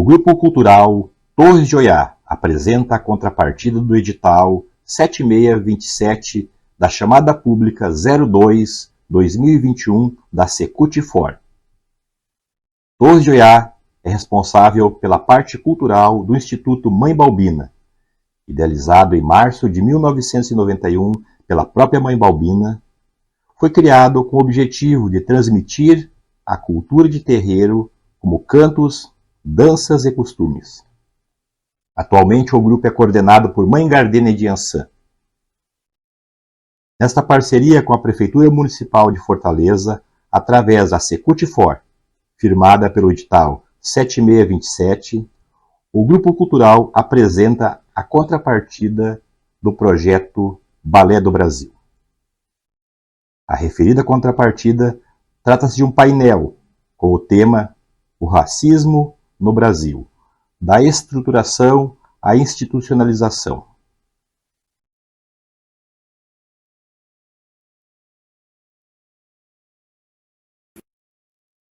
Grupo Cultural Torres de Oiá apresenta a contrapartida do edital 7627 da chamada pública 02/2021 da Secutifor. Torres de Oiá é responsável pela parte cultural do Instituto Mãe Balbina, idealizado em março de 1991 pela própria Mãe Balbina. Foi criado com o objetivo de transmitir a cultura de terreiro como cantos, danças e costumes. Atualmente o grupo é coordenado por Mãe Gardênia de Ançã. Nesta parceria com a Prefeitura Municipal de Fortaleza, através da Secutifor, firmada pelo edital 7627, o Grupo Cultural apresenta a contrapartida do projeto Balé do Brasil. A referida contrapartida trata-se de um painel com o tema O Racismo no Brasil, da estruturação à institucionalização.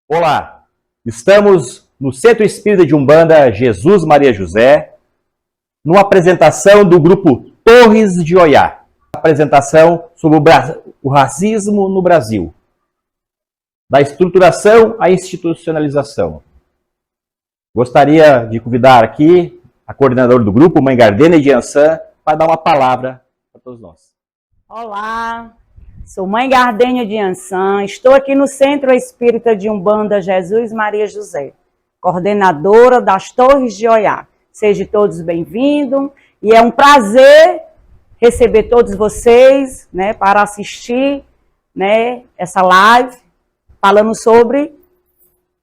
Olá, estamos no Centro Espírita de Umbanda Jesus Maria José, numa apresentação do grupo Torres de Oiá. Apresentação sobre o racismo no Brasil, da estruturação à institucionalização. Gostaria de convidar aqui a coordenadora do grupo, Mãe Gardênia de Ançã, para dar uma palavra para todos nós. Olá, sou Mãe Gardênia de Ançã, estou aqui no Centro Espírita de Umbanda Jesus Maria José, coordenadora das Torres de Oiá. Sejam todos bem-vindos e é um prazer receber todos vocês, né, para assistir, né, essa live falando sobre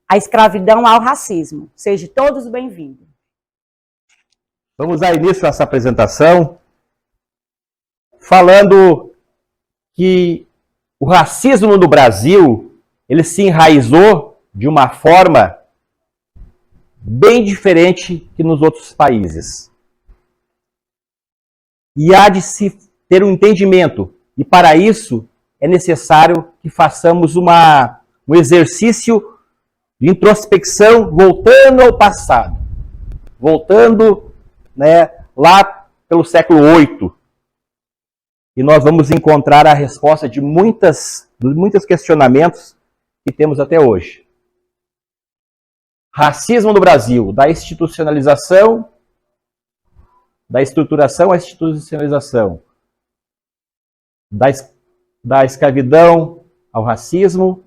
a escravidão ao racismo. Sejam todos bem-vindos. Vamos dar início a essa apresentação falando que o racismo no Brasil, ele se enraizou de uma forma bem diferente que nos outros países. E há de se ter um entendimento, e para isso é necessário que façamos um exercício de introspecção voltando ao passado, voltando, né, lá pelo século VIII. E nós vamos encontrar a resposta de muitos questionamentos que temos até hoje. Racismo no Brasil, da institucionalização, da estruturação à institucionalização, da escravidão ao racismo,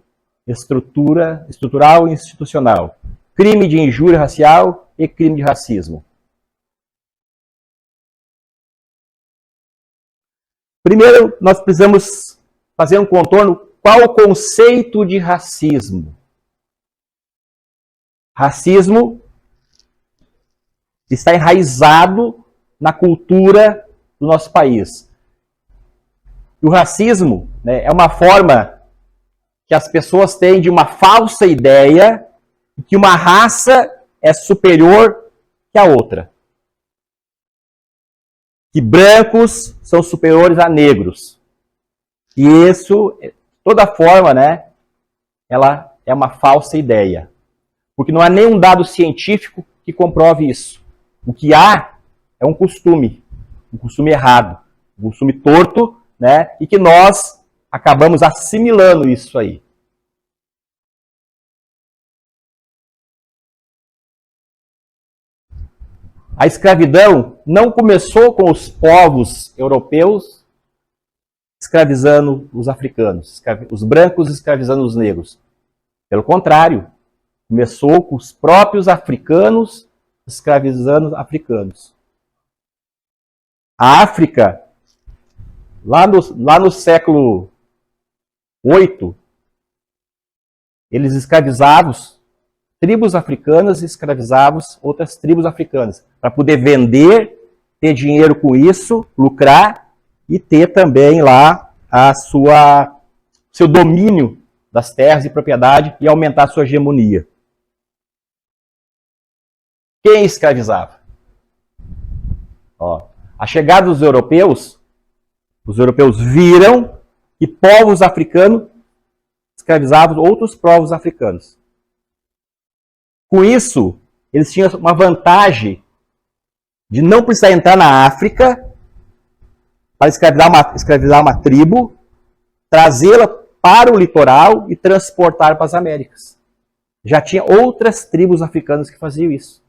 estrutural e institucional, crime de injúria racial e crime de racismo. Primeiro, nós precisamos fazer um contorno. Qual o conceito de racismo? Racismo está enraizado na cultura do nosso país. O racismo, né, é uma forma que as pessoas têm de uma falsa ideia de que uma raça é superior que a outra. Que brancos são superiores a negros. E isso, toda forma, né, ela é uma falsa ideia. Porque não há nenhum dado científico que comprove isso. O que há é um costume errado, um costume torto, né, e que nós acabamos assimilando isso aí. A escravidão não começou com os povos europeus escravizando os africanos, os brancos escravizando os negros. Pelo contrário, começou com os próprios africanos escravizando africanos. A África, lá no século VIII, eles escravizavam tribos africanas e escravizavam outras tribos africanas, para poder vender, ter dinheiro com isso, lucrar e ter também lá seu domínio das terras e propriedade e aumentar a sua hegemonia. Quem escravizava? A chegada dos europeus, os europeus viram que povos africanos escravizavam outros povos africanos. Com isso, eles tinham uma vantagem de não precisar entrar na África para escravizar uma tribo, trazê-la para o litoral e transportar para as Américas. Já tinha outras tribos africanas que faziam isso.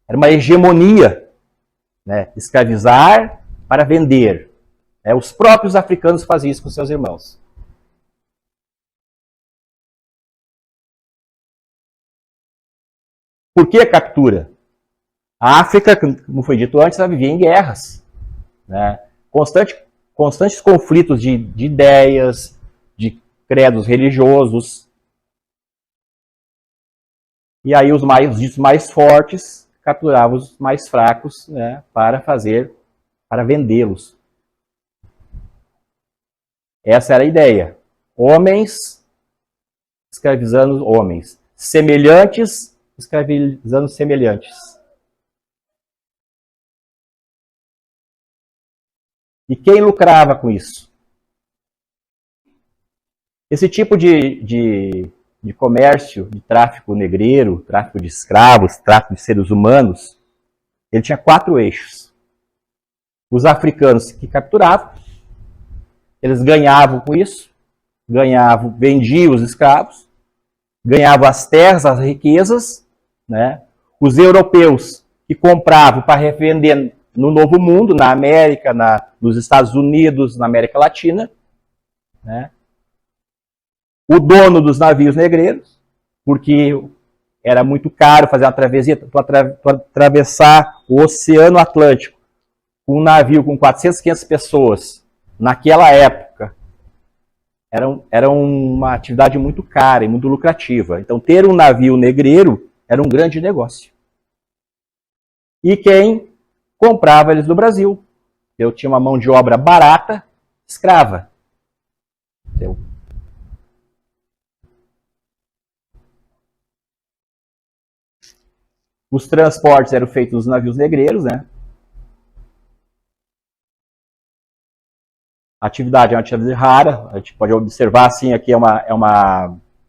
Era uma hegemonia, né? Escravizar para vender. Os próprios africanos faziam isso com seus irmãos. Por que a captura? A África, como foi dito antes, ela vivia em guerras, né? Constantes conflitos de ideias, de credos religiosos. E aí os ditos mais fortes capturavam os mais fracos, né, para vendê-los. Essa era a ideia. Homens escravizando homens. Semelhantes escravizando semelhantes. E quem lucrava com isso? Esse tipo de comércio, de tráfico negreiro, tráfico de escravos, tráfico de seres humanos, ele tinha 4 eixos. Os africanos que capturavam, eles ganhavam com isso, vendiam os escravos, ganhavam as terras, as riquezas, né? Os europeus que compravam para revender no Novo Mundo, na América, nos Estados Unidos, na América Latina, né? O dono dos navios negreiros, porque era muito caro fazer uma travessia, para atravessar o Oceano Atlântico com um navio com 400, 500 pessoas, naquela época, era uma atividade muito cara e muito lucrativa. Então, ter um navio negreiro era um grande negócio. E quem comprava eles do Brasil? Eu tinha uma mão de obra barata, escrava. Entendeu? Os transportes eram feitos nos navios negreiros, né? A atividade é uma atividade rara, a gente pode observar assim, aqui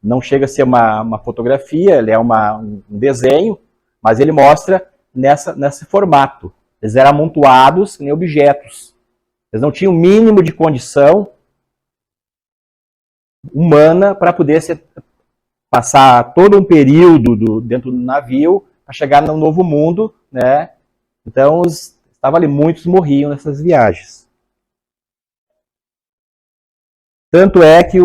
não chega a ser uma fotografia, ele é um desenho, mas ele mostra nesse formato. Eles eram amontoados em objetos. Eles não tinham o mínimo de condição humana para poder passar todo um período dentro do navio para chegar no Novo Mundo, né? Então, muitos morriam nessas viagens. Tanto é que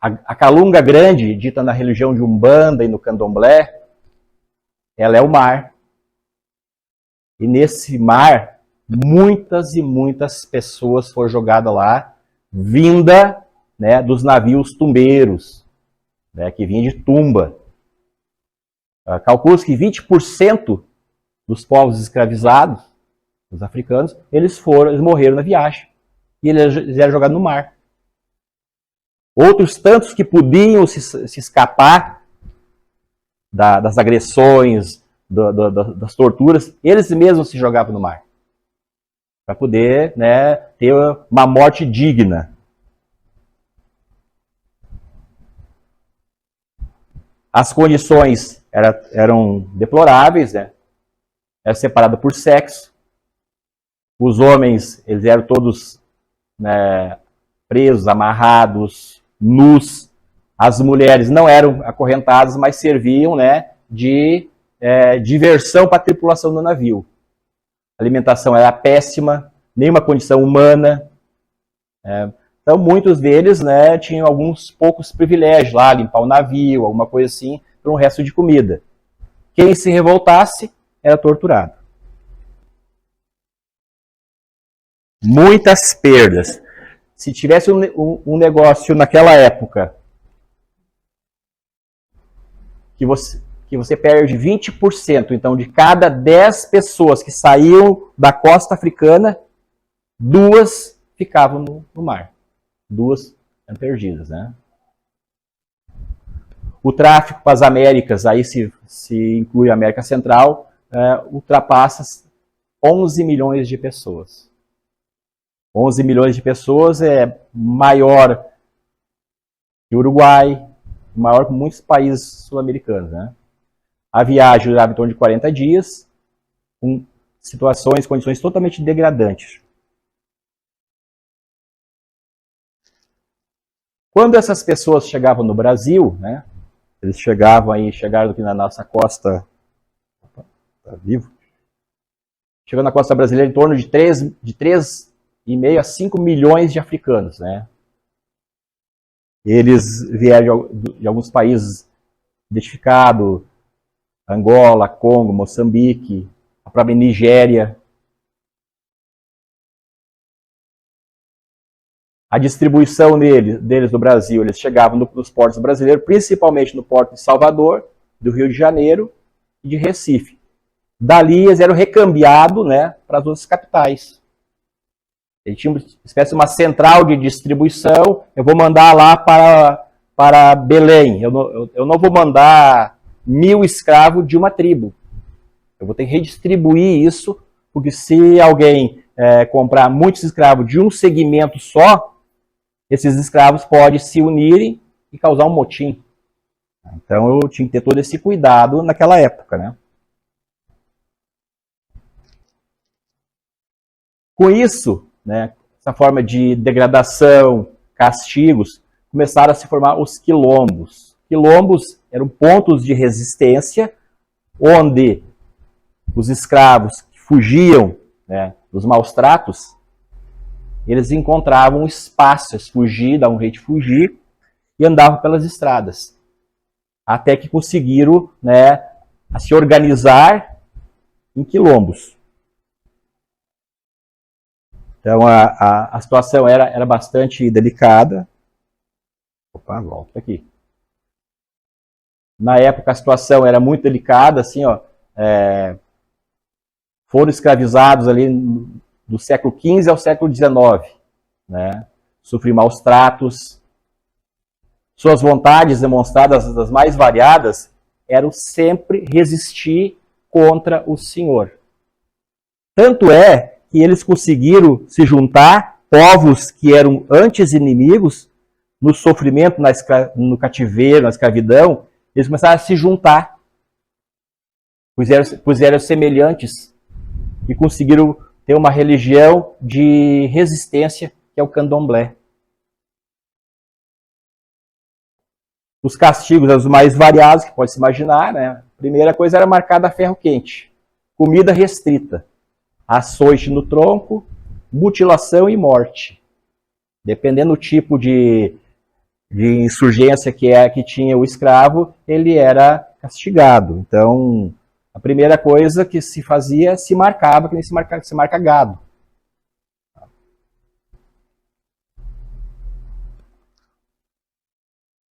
a Calunga Grande, dita na religião de Umbanda e no Candomblé, ela é o mar. E nesse mar, muitas e muitas pessoas foram jogadas lá, vinda, né, dos navios tumbeiros, né, que vinha de Tumba. Calcula-se que 20% dos povos escravizados, os africanos, eles morreram na viagem. E eles eram jogados no mar. Outros tantos que podiam se escapar das agressões, das torturas, eles mesmos se jogavam no mar. Para poder, né, ter uma morte digna. As condições eram deploráveis, né? Era separada por sexo. Os homens, eles eram todos, né, presos, amarrados, nus. As mulheres não eram acorrentadas, mas serviam, né, de diversão para a tripulação do navio. A alimentação era péssima, nenhuma condição humana. Então, muitos deles, né, tinham alguns poucos privilégios lá, limpar o navio, alguma coisa assim, para um resto de comida. Quem se revoltasse era torturado. Muitas perdas. Se tivesse um negócio naquela época que você perde 20%, então de cada 10 pessoas que saíam da costa africana, 2 ficavam no mar. 2 eram perdidas, né? O tráfico para as Américas, aí se inclui a América Central, ultrapassa 11 milhões de pessoas. 11 milhões de pessoas é maior que o Uruguai, maior que muitos países sul-americanos, né? A viagem durava em torno de 40 dias, com condições totalmente degradantes. Quando essas pessoas chegavam no Brasil, né, eles chegaram aqui na nossa costa, tá vivo? Chegando na costa brasileira em torno de 3,5 a 5 milhões de africanos, né? Eles vieram de alguns países identificados, Angola, Congo, Moçambique, a própria Nigéria. A distribuição deles no Brasil, eles chegavam nos portos brasileiros, principalmente no porto de Salvador, do Rio de Janeiro e de Recife. Dali eles eram recambiados, né, para as outras capitais. Ele tinha uma espécie de uma central de distribuição. Eu vou mandar lá para Belém. Eu não vou mandar 1000 escravos de uma tribo. Eu vou ter que redistribuir isso, porque se alguém comprar muitos escravos de um segmento só, esses escravos podem se unirem e causar um motim. Então eu tinha que ter todo esse cuidado naquela época, né? Com isso, né, essa forma de degradação, castigos, começaram a se formar os quilombos. Quilombos eram pontos de resistência onde os escravos que fugiam, né, dos maus tratos, eles encontravam espaços, davam um jeito de fugir e andavam pelas estradas. Até que conseguiram, né, se organizar em quilombos. Então a situação era bastante delicada. Opa, volta aqui. Na época a situação era muito delicada, assim, ó. Foram escravizados ali do século XV ao século XIX, né? Sofriam maus tratos. Suas vontades demonstradas, das mais variadas, eram sempre resistir contra o Senhor. Tanto é que eles conseguiram se juntar, povos que eram antes inimigos, no sofrimento, no cativeiro, na escravidão, eles começaram a se juntar, pois eram semelhantes, e conseguiram ter uma religião de resistência, que é o candomblé. Os castigos eram os mais variados, que pode se imaginar, né? A primeira coisa era marcada a ferro quente, comida restrita, açoite no tronco, mutilação e morte. Dependendo do tipo de insurgência que tinha o escravo, ele era castigado. Então, a primeira coisa que se fazia, se marcava, que nem se marca gado.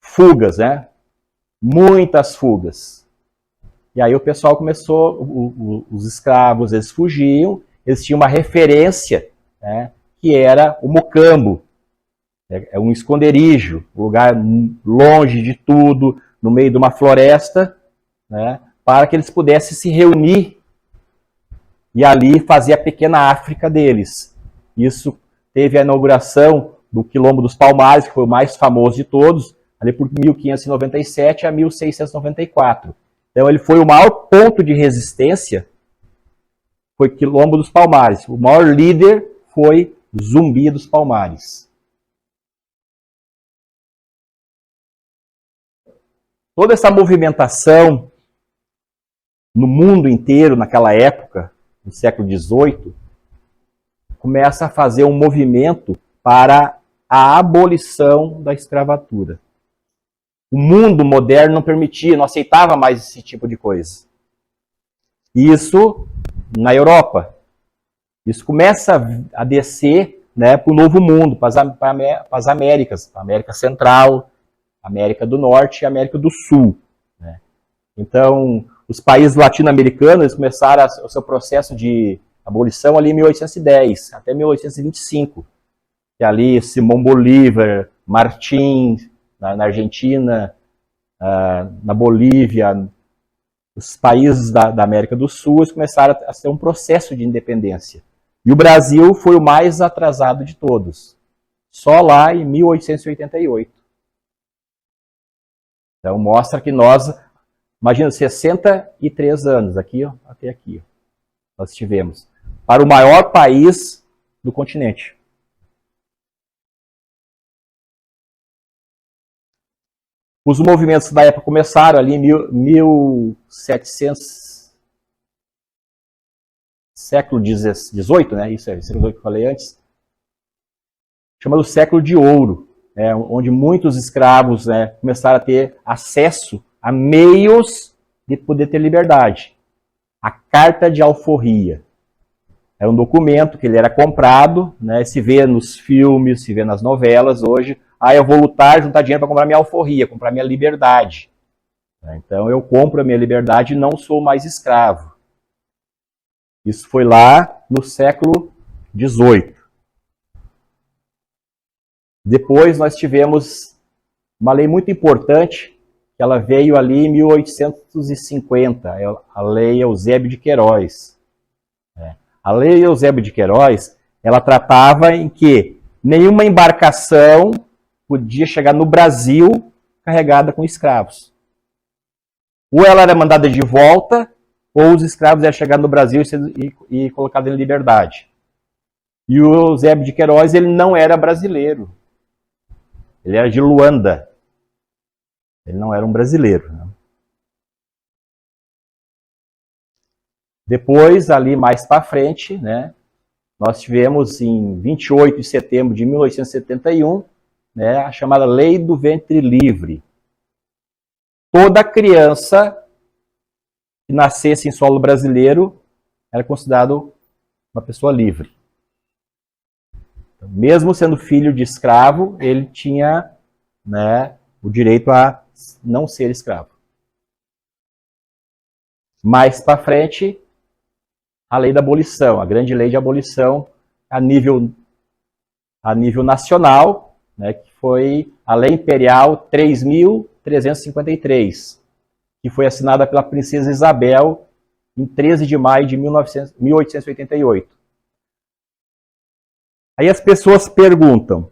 Fugas, né? Muitas fugas. E aí o pessoal começou, os escravos, eles fugiam, eles tinham uma referência, né, que era o mocambo. É um esconderijo, um lugar longe de tudo, no meio de uma floresta, né, para que eles pudessem se reunir e ali fazer a pequena África deles. Isso teve a inauguração do Quilombo dos Palmares, que foi o mais famoso de todos, ali por 1597 a 1694. Então ele foi o maior ponto de resistência, foi Quilombo dos Palmares. O maior líder foi Zumbi dos Palmares. Toda essa movimentação no mundo inteiro, naquela época, no século XVIII, começa a fazer um movimento para a abolição da escravatura. O mundo moderno não permitia, não aceitava mais esse tipo de coisa. Isso na Europa. Isso começa a descer, né, para o Novo Mundo, para as Américas, a América Central, a América do Norte e a América do Sul. Né? Então, os países latino-americanos começaram o seu processo de abolição ali em 1810, até 1825. E ali Simão Bolívar, Martín, na Argentina, na Bolívia, os países da América do Sul, eles começaram a ter um processo de independência. E o Brasil foi o mais atrasado de todos. Só lá em 1888. Então mostra que nós Imagina, 63 anos, aqui, ó, até aqui, ó, nós tivemos, para o maior país do continente. Os movimentos da época começaram ali em 1700, século XVIII, né? Isso é, século XVIII que eu falei antes, chamado século de ouro, né? Onde muitos escravos, né, começaram a ter acesso a meios de poder ter liberdade. A Carta de Alforria. Era um documento que ele era comprado, né, se vê nos filmes, se vê nas novelas hoje. Ah, eu vou lutar, juntar dinheiro para comprar minha alforria, comprar minha liberdade. Então eu compro a minha liberdade e não sou mais escravo. Isso foi lá no século XVIII. Depois nós tivemos uma lei muito importante, que ela veio ali em 1850, a Lei Eusébio de Queiroz. A Lei Eusébio de Queiroz, ela tratava em que nenhuma embarcação podia chegar no Brasil carregada com escravos. Ou ela era mandada de volta, ou os escravos iam chegar no Brasil e colocados em liberdade. E o Eusébio de Queiroz, ele não era brasileiro. Ele era de Luanda. Ele não era um brasileiro. Né? Depois, ali mais para frente, né, nós tivemos em 28 de setembro de 1871, né, a chamada Lei do Ventre Livre. Toda criança que nascesse em solo brasileiro era considerado uma pessoa livre. Então, mesmo sendo filho de escravo, ele tinha, né, o direito a não ser escravo. Mais para frente, a lei da abolição, a grande lei de abolição a nível nacional, né, que foi a Lei Imperial 3.353, que foi assinada pela Princesa Isabel em 13 de maio de 1888. Aí as pessoas perguntam,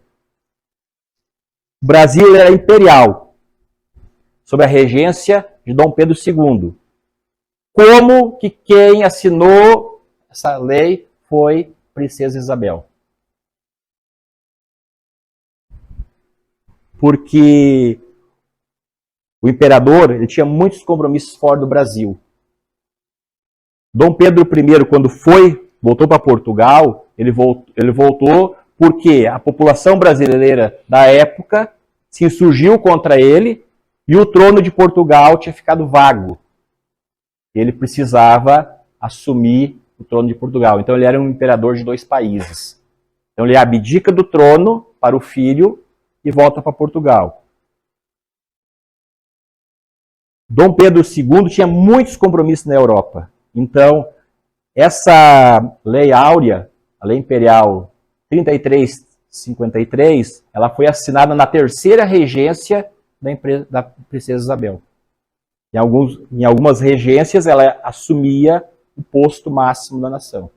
o Brasil era imperial, sob a regência de Dom Pedro II. Como que quem assinou essa lei foi Princesa Isabel? Porque o imperador ele tinha muitos compromissos fora do Brasil. Dom Pedro I, quando voltou para Portugal, ele voltou porque a população brasileira da época se insurgiu contra ele e o trono de Portugal tinha ficado vago. Ele precisava assumir o trono de Portugal. Então ele era um imperador de 2 países. Então ele abdica do trono para o filho e volta para Portugal. Dom Pedro II tinha muitos compromissos na Europa. Então, essa lei áurea, a lei imperial 3353, ela foi assinada na 3ª regência da Princesa Isabel. Em algumas regências, ela assumia o posto máximo da nação.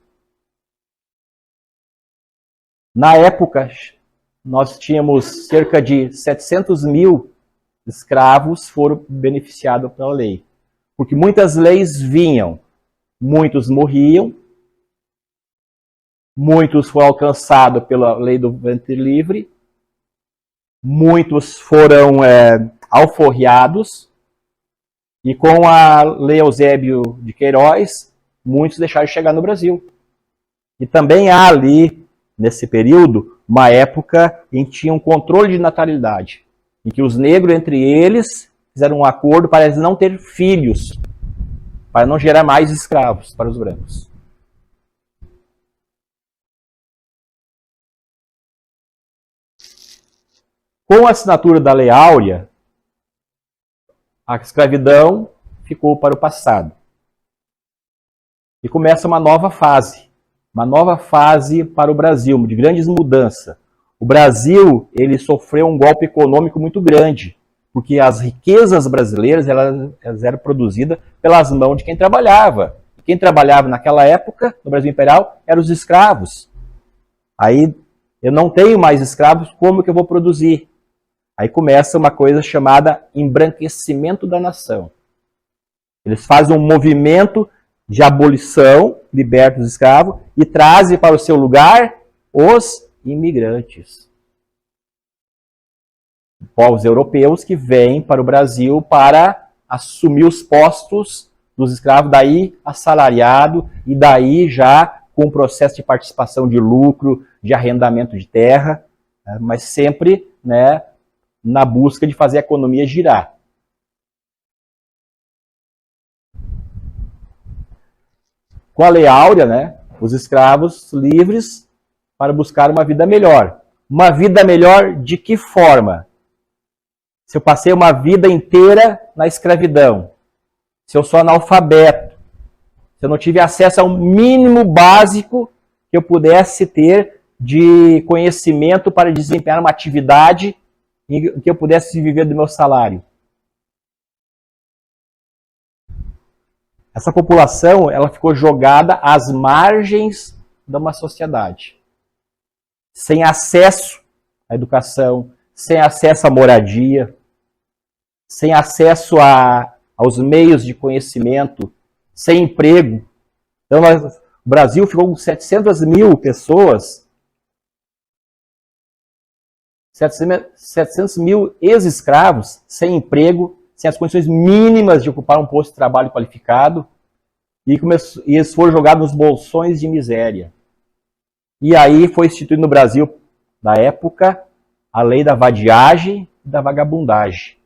Na época, nós tínhamos cerca de 700 mil escravos foram beneficiados pela lei. Porque muitas leis vinham, muitos morriam, muitos foram alcançados pela lei do ventre livre, muitos foram alforriados, e com a lei Eusébio de Queiroz, muitos deixaram de chegar no Brasil. E também há ali, nesse período, uma época em que tinha um controle de natalidade, em que os negros, entre eles, fizeram um acordo para eles não ter filhos, para não gerar mais escravos para os brancos. Com a assinatura da Lei Áurea, a escravidão ficou para o passado. E começa uma nova fase para o Brasil, de grandes mudanças. O Brasil, ele sofreu um golpe econômico muito grande, porque as riquezas brasileiras elas eram produzidas pelas mãos de quem trabalhava. Quem trabalhava naquela época, no Brasil Imperial, eram os escravos. Aí, eu não tenho mais escravos, como que eu vou produzir? Aí começa uma coisa chamada embranquecimento da nação. Eles fazem um movimento de abolição, libertam os escravos e trazem para o seu lugar os imigrantes. Povos europeus que vêm para o Brasil para assumir os postos dos escravos, daí assalariado e daí já com o processo de participação de lucro, de arrendamento de terra, né, mas sempre, né, na busca de fazer a economia girar. Com a Lei Áurea, né, os escravos livres para buscar uma vida melhor. Uma vida melhor de que forma? Se eu passei uma vida inteira na escravidão, se eu sou analfabeto, se eu não tive acesso ao mínimo básico que eu pudesse ter de conhecimento para desempenhar uma atividade em que eu pudesse viver do meu salário. Essa população, ela ficou jogada às margens de uma sociedade. Sem acesso à educação, sem acesso à moradia, sem acesso aos meios de conhecimento, sem emprego. Então, o Brasil ficou com 700 mil pessoas, 700 mil ex-escravos, sem emprego, sem as condições mínimas de ocupar um posto de trabalho qualificado, e eles foram jogados nos bolsões de miséria. E aí foi instituído no Brasil, na época, a lei da vadiagem e da vagabundagem.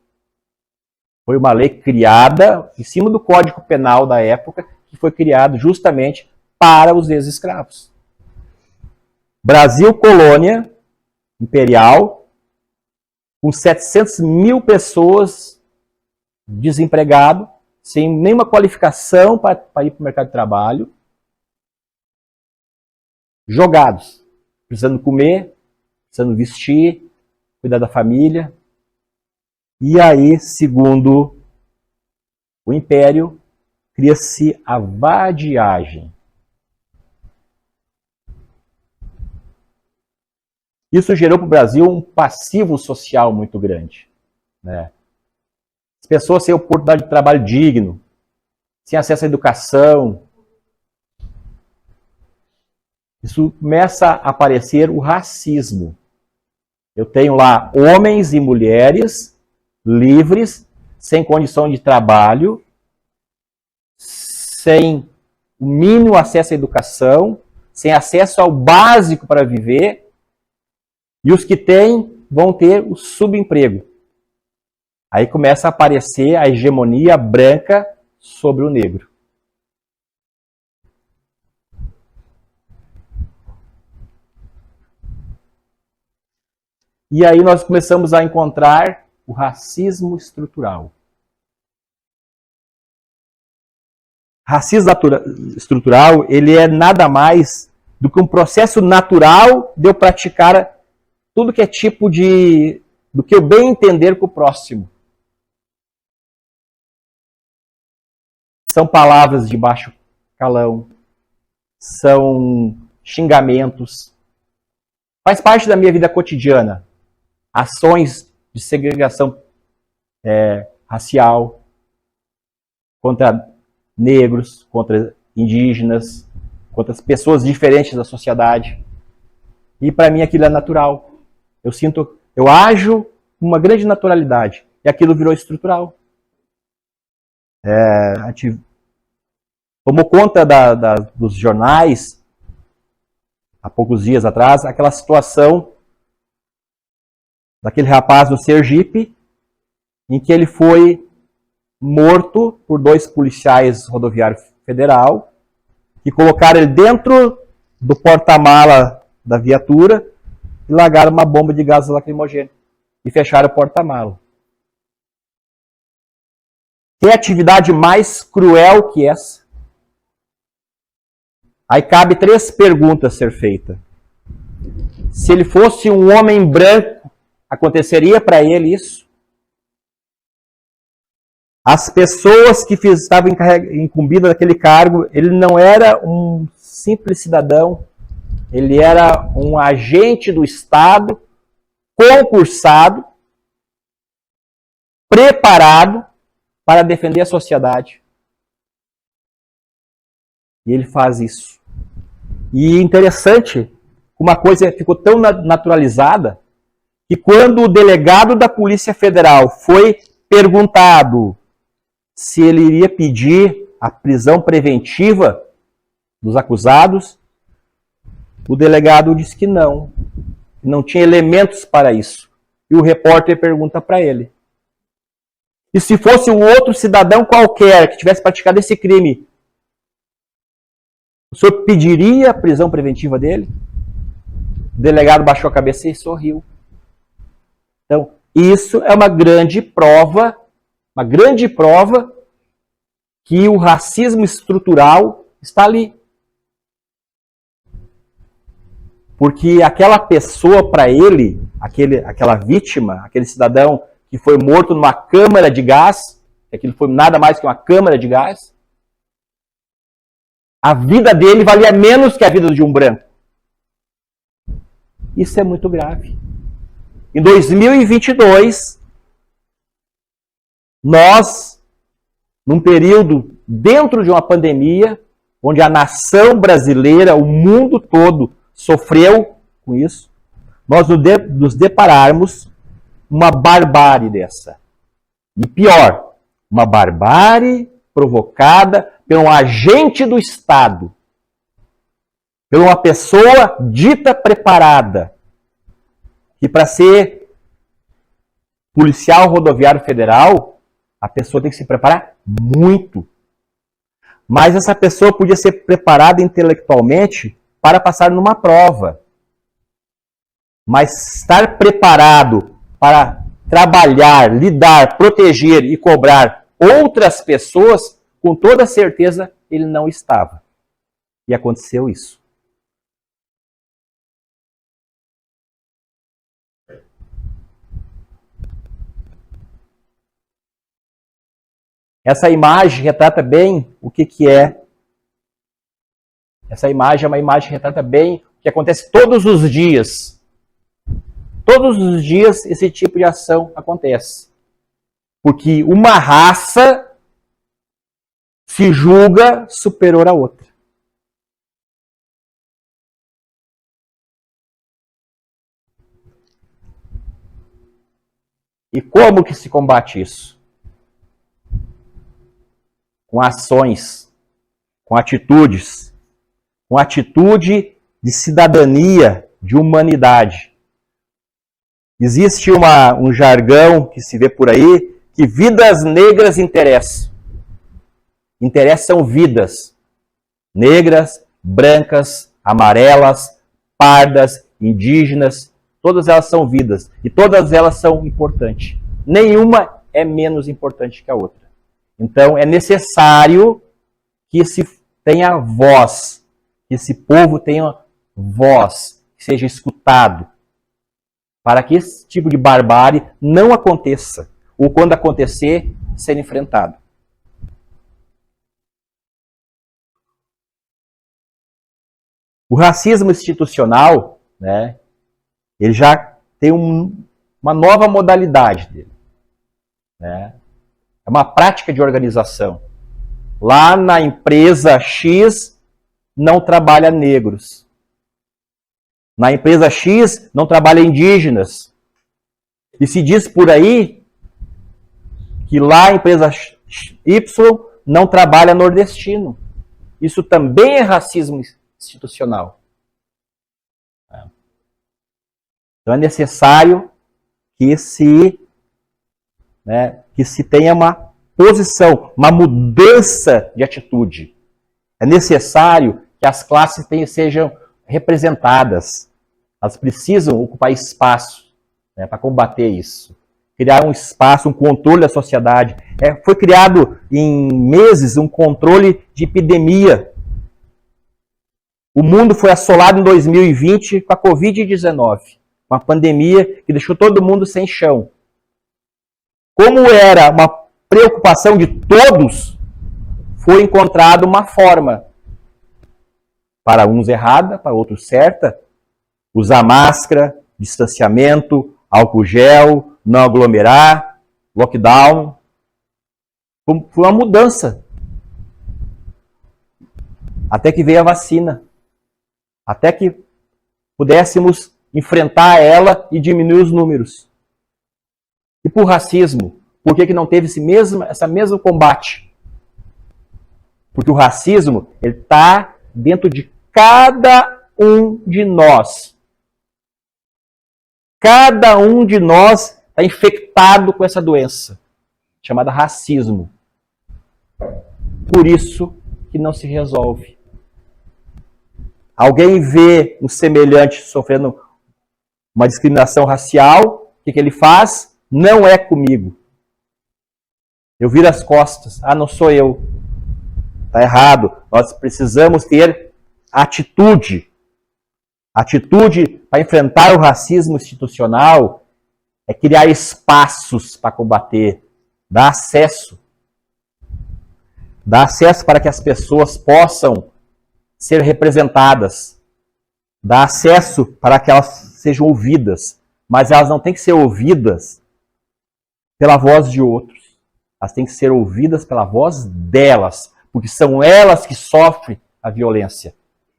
Foi uma lei criada em cima do Código Penal da época, que foi criado justamente para os ex-escravos. Brasil, colônia imperial, com 700 mil pessoas desempregadas, sem nenhuma qualificação para ir para o mercado de trabalho, jogados, precisando comer, precisando vestir, cuidar da família. E aí, segundo o Império, cria-se a vadiagem. Isso gerou para o Brasil um passivo social muito grande, né? As pessoas sem oportunidade de trabalho digno, sem acesso à educação. Isso começa a aparecer o racismo. Eu tenho lá homens e mulheres livres, sem condição de trabalho, sem o mínimo acesso à educação, sem acesso ao básico para viver, e os que têm vão ter o subemprego. Aí começa a aparecer a hegemonia branca sobre o negro. E aí nós começamos a encontrar o racismo estrutural. Racismo estrutural, ele é nada mais do que um processo natural de eu praticar tudo que é tipo do que eu bem entender com o próximo. São palavras de baixo calão, são xingamentos. Faz parte da minha vida cotidiana. Ações de segregação racial contra negros, contra indígenas, contra as pessoas diferentes da sociedade. E para mim aquilo é natural. Eu ajo com uma grande naturalidade. E aquilo virou estrutural. A gente tomou conta dos jornais, há poucos dias atrás, aquela situação daquele rapaz do Sergipe, em que ele foi morto por 2 policiais rodoviários federal, que colocaram ele dentro do porta-mala da viatura e largaram uma bomba de gás lacrimogêneo e fecharam o porta-mala. Tem atividade mais cruel que essa? Aí cabe 3 perguntas a ser feitas. Se ele fosse um homem branco, aconteceria para ele isso? As pessoas que estavam incumbidas daquele cargo, ele não era um simples cidadão, ele era um agente do Estado, concursado, preparado para defender a sociedade. E ele faz isso. E interessante, uma coisa ficou tão naturalizada, que quando o delegado da Polícia Federal foi perguntado se ele iria pedir a prisão preventiva dos acusados, o delegado disse que não tinha elementos para isso. E o repórter pergunta para ele: e se fosse um outro cidadão qualquer que tivesse praticado esse crime, o senhor pediria a prisão preventiva dele? O delegado baixou a cabeça e sorriu. Então, isso é uma grande prova que o racismo estrutural está ali. Porque aquela pessoa, para ele, aquela vítima, aquele cidadão que foi morto numa câmara de gás, aquilo foi nada mais que uma câmara de gás, a vida dele valia menos que a vida de um branco. Isso é muito grave. Em 2022, nós, num período dentro de uma pandemia, onde a nação brasileira, o mundo todo, sofreu com isso, nós nos depararmos uma barbárie dessa. E pior, uma barbárie provocada por um agente do Estado, por uma pessoa dita preparada, que para ser policial rodoviário federal, a pessoa tem que se preparar muito. Mas essa pessoa podia ser preparada intelectualmente para passar numa prova. Mas estar preparado para trabalhar, lidar, proteger e cobrar outras pessoas, com toda certeza ele não estava. E aconteceu isso. Essa imagem retrata bem o que é. Essa imagem é uma imagem que retrata bem o que acontece todos os dias. Todos os dias esse tipo de ação acontece. Porque uma raça se julga superior à outra. E como que se combate isso? Com ações, com atitudes, com atitude de cidadania, de humanidade. Existe um jargão que se vê por aí, que vidas negras interessam. Interessam vidas negras, brancas, amarelas, pardas, indígenas, todas elas são vidas e todas elas são importantes. Nenhuma é menos importante que a outra. Então, é necessário que se tenha voz, que esse povo tenha voz, que seja escutado, para que esse tipo de barbárie não aconteça, ou quando acontecer, ser enfrentado. O racismo institucional, né, ele já tem uma nova modalidade dele, né? É uma prática de organização. Lá na empresa X, não trabalha negros. Na empresa X, não trabalha indígenas. E se diz por aí que lá a empresa Y não trabalha nordestino. Isso também é racismo institucional. Então é necessário que se tenha uma posição, uma mudança de atitude. É necessário que as classes sejam representadas. Elas precisam ocupar espaço, né, para combater isso. Criar um espaço, um controle da sociedade. Foi criado em meses um controle de epidemia. O mundo foi assolado em 2020 com a Covid-19, uma pandemia que deixou todo mundo sem chão. Como era uma preocupação de todos, foi encontrada uma forma, para uns errada, para outros certa, usar máscara, distanciamento, álcool gel, não aglomerar, lockdown. Foi uma mudança. Até que veio a vacina. Até que pudéssemos enfrentar ela e diminuir os números. E por racismo, por que não teve essa mesmo combate? Porque o racismo está dentro de cada um de nós. Cada um de nós está infectado com essa doença, chamada racismo. Por isso que não se resolve. Alguém vê um semelhante sofrendo uma discriminação racial, o que ele faz? Não é comigo. Eu viro as costas. Ah, não sou eu. Está errado. Nós precisamos ter atitude. Atitude para enfrentar o racismo institucional é criar espaços para combater. Dar acesso. Dar acesso para que as pessoas possam ser representadas. Dar acesso para que elas sejam ouvidas. Mas elas não têm que ser ouvidas pela voz de outros. Elas têm que ser ouvidas pela voz delas. Porque são elas que sofrem a violência.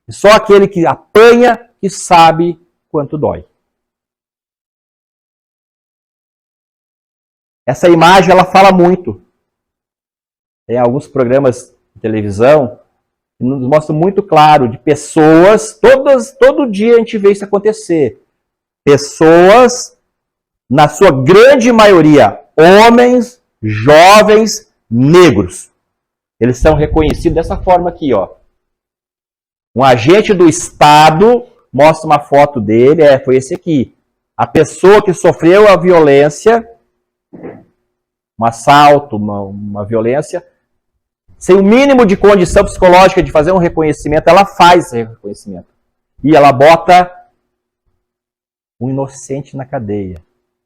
E só aquele que apanha que sabe quanto dói. Essa imagem, ela fala muito. Tem alguns programas de televisão que nos mostram muito claro de pessoas, todo dia a gente vê isso acontecer. Pessoas, na sua grande maioria, homens, jovens, negros. Eles são reconhecidos dessa forma aqui, ó. Um agente do Estado mostra uma foto dele, foi esse aqui. A pessoa que sofreu a violência, um assalto, uma violência, sem o mínimo de condição psicológica de fazer um reconhecimento, ela faz esse reconhecimento. E ela bota um inocente na cadeia.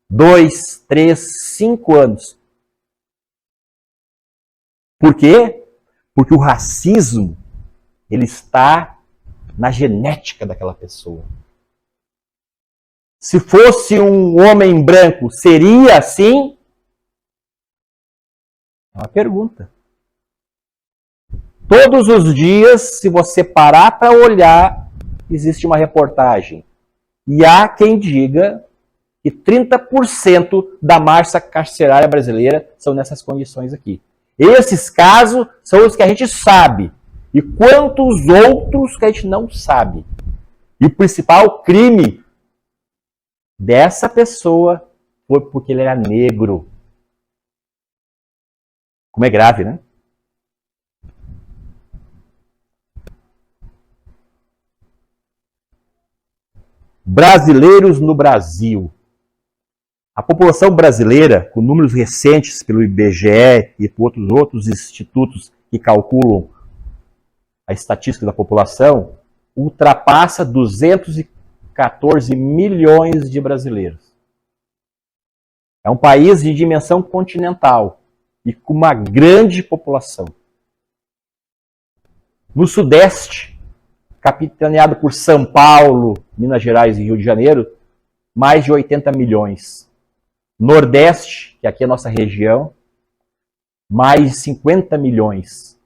2, 3, 5 anos. Por quê? Porque o racismo, ele está na genética daquela pessoa. Se fosse um homem branco, seria assim? É uma pergunta. Todos os dias, se você parar para olhar, existe uma reportagem. E há quem diga que 30% da massa carcerária brasileira são nessas condições aqui. Esses casos são os que a gente sabe. E quantos outros que a gente não sabe. E o principal crime dessa pessoa foi porque ele era negro. Como é grave, né? Brasileiros no Brasil. A população brasileira, com números recentes pelo IBGE e por outros institutos que calculam a estatística da população, ultrapassa 214 milhões de brasileiros. É um país de dimensão continental e com uma grande população. No Sudeste, capitaneado por São Paulo, Minas Gerais e Rio de Janeiro, mais de 80 milhões. Nordeste, que aqui é a nossa região, mais de 50 milhões.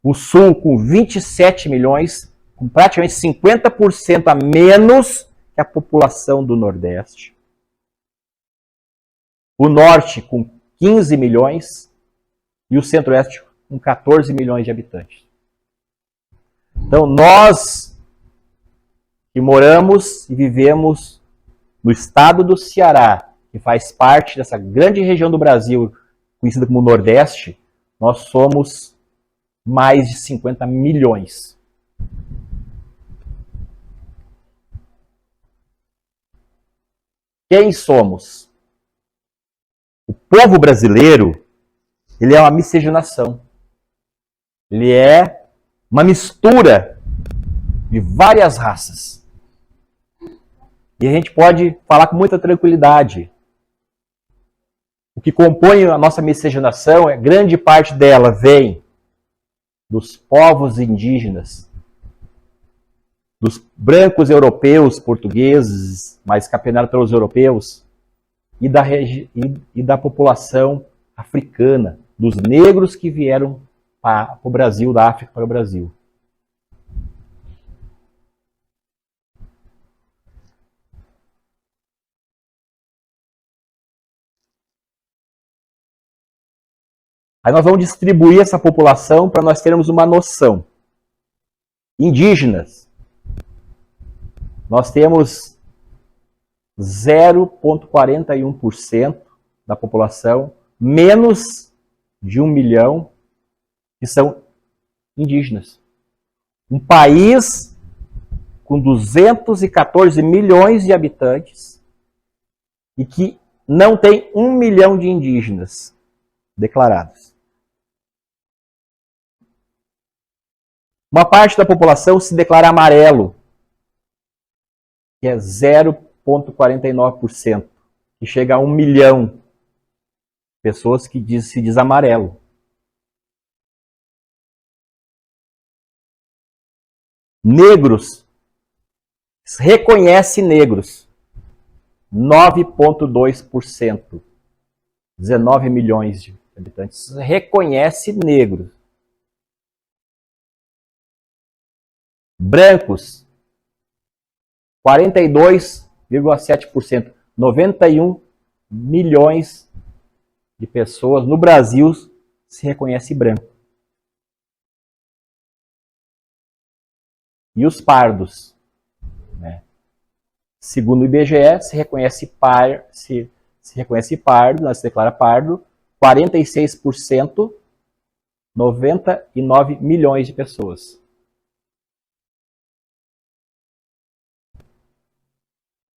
O Sul, com 27 milhões, com praticamente 50% a menos que a população do Nordeste. O Norte, com 15 milhões, e o Centro-Oeste, com 14 milhões de habitantes. Então, nós que moramos e vivemos no estado do Ceará, que faz parte dessa grande região do Brasil, conhecida como Nordeste, nós somos mais de 50 milhões. Quem somos? O povo brasileiro, ele é uma miscigenação. Ele é uma mistura de várias raças. E a gente pode falar com muita tranquilidade. O que compõe a nossa miscigenação, grande parte dela vem dos povos indígenas, dos brancos europeus, portugueses, mas capitaneados pelos europeus, e da população africana, dos negros que vieram para o Brasil, da África para o Brasil. Aí nós vamos distribuir essa população para nós termos uma noção. Indígenas. Nós temos 0,41% da população, menos de 1 milhão, que são indígenas. Um país com 214 milhões de habitantes e que não tem 1 milhão de indígenas declarados. Uma parte da população se declara amarelo, que é 0,49%, que chega a 1 milhão de pessoas que se diz amarelo. Negros, reconhece negros, 9,2%, 19 milhões de habitantes, reconhece negros. Brancos, 42,7%, 91 milhões de pessoas no Brasil se reconhece branco. E os pardos, né? Segundo o IBGE, se reconhece pardo, se declara pardo, 46%, 99 milhões de pessoas.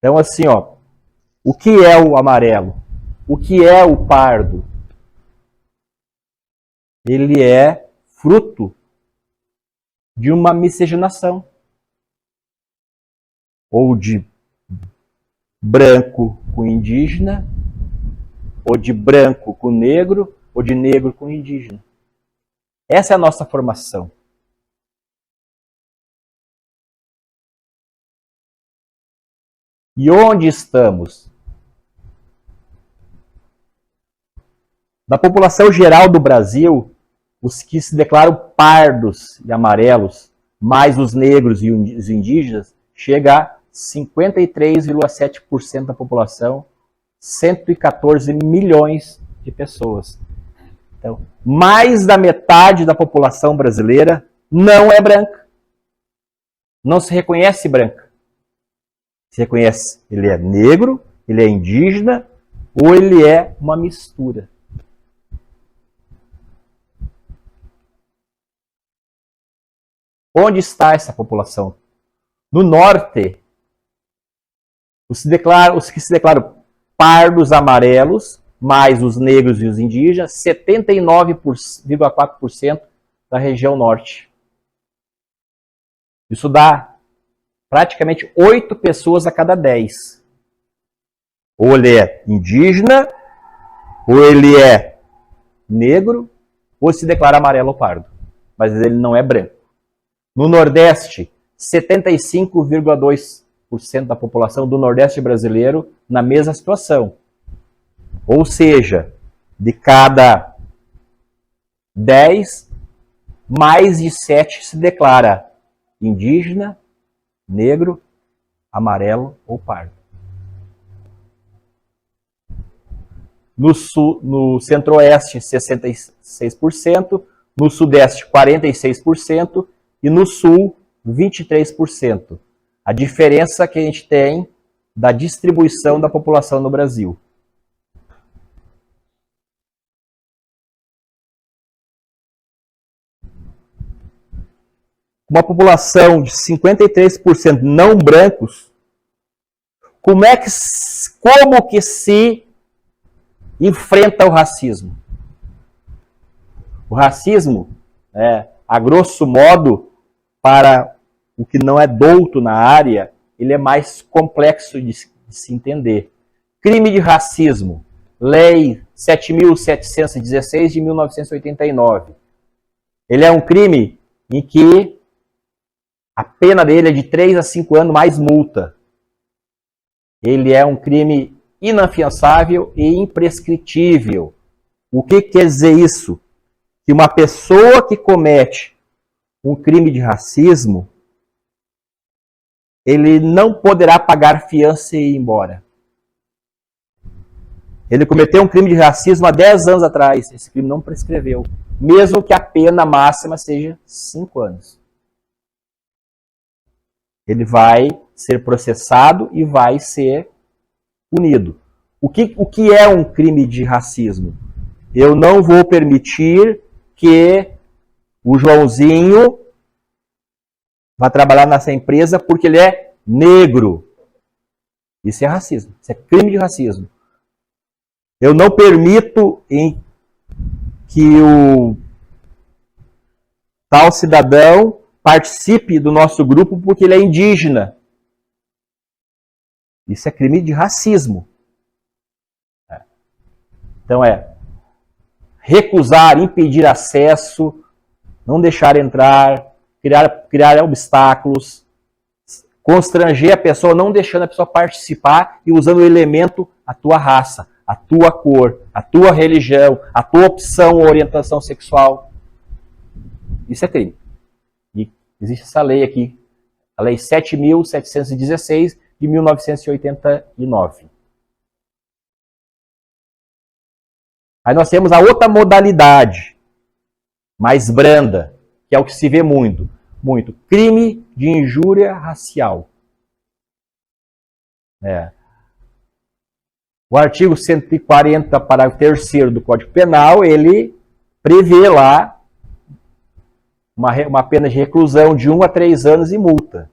Então, assim, ó, o que é o amarelo? O que é o pardo? Ele é fruto de uma miscigenação. Ou de branco com indígena, ou de branco com negro, ou de negro com indígena. Essa é a nossa formação. E onde estamos? Da população geral do Brasil, os que se declaram pardos e amarelos, mais os negros e os indígenas, chega a 53,7% da população, 114 milhões de pessoas. Então, mais da metade da população brasileira não é branca. Não se reconhece branca. Se reconhece, ele é negro, ele é indígena, ou ele é uma mistura. Onde está essa população? No norte, os que se declaram pardos amarelos, mais os negros e os indígenas, 79,4% da região norte. Isso dá praticamente 8 pessoas a cada 10. Ou ele é indígena, ou ele é negro, ou se declara amarelo ou pardo. Mas ele não é branco. No Nordeste, 75,2% da população do Nordeste brasileiro na mesma situação. Ou seja, de cada 10, mais de 7 se declara indígena, negro, amarelo ou pardo. No Centro-Oeste, 66%, no Sudeste, 46%, e no Sul, 23%. A diferença que a gente tem da distribuição da população no Brasil. Uma população de 53% não brancos, como que se enfrenta o racismo? O racismo, a grosso modo, para o que não é douto na área, ele é mais complexo de se entender. Crime de racismo, Lei 7.716 de 1989. Ele é um crime em que a pena dele é de 3 a 5 anos mais multa. Ele é um crime inafiançável e imprescritível. O que quer dizer isso? Que uma pessoa que comete um crime de racismo, ele não poderá pagar fiança e ir embora. Ele cometeu um crime de racismo há 10 anos atrás. Esse crime não prescreveu. Mesmo que a pena máxima seja 5 anos. Ele vai ser processado e vai ser punido. O que é um crime de racismo? Eu não vou permitir que o Joãozinho vá trabalhar nessa empresa porque ele é negro. Isso é racismo. Isso é crime de racismo. Eu não permito que o tal cidadão participe do nosso grupo porque ele é indígena. Isso é crime de racismo. Então recusar, impedir acesso, não deixar entrar, criar obstáculos, constranger a pessoa, não deixando a pessoa participar e usando o elemento a tua raça, a tua cor, a tua religião, a tua opção ou orientação sexual. Isso é crime. E existe essa lei aqui, a Lei 7.716 de 1989. Aí nós temos a outra modalidade, mais branda, que é o que se vê muito. Crime de injúria racial. O artigo 140, parágrafo 3º do Código Penal, ele prevê lá uma pena de reclusão de 1 a 3 anos e multa.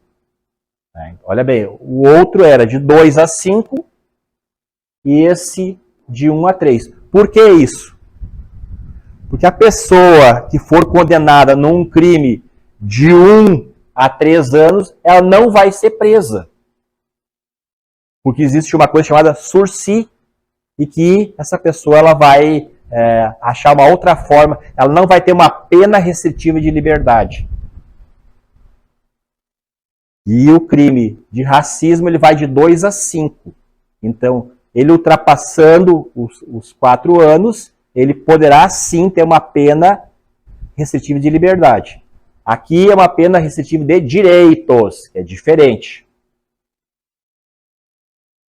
Olha bem, o outro era de 2 a 5 e esse de 1 a 3. Por que isso? Porque a pessoa que for condenada num crime de 1 a 3 anos, ela não vai ser presa. Porque existe uma coisa chamada sursi, e que essa pessoa ela vai achar uma outra forma, ela não vai ter uma pena restritiva de liberdade. E o crime de racismo ele vai de 2 a 5. Então, ele ultrapassando os 4 anos, ele poderá sim ter uma pena restritiva de liberdade. Aqui é uma pena restritiva de direitos, que é diferente.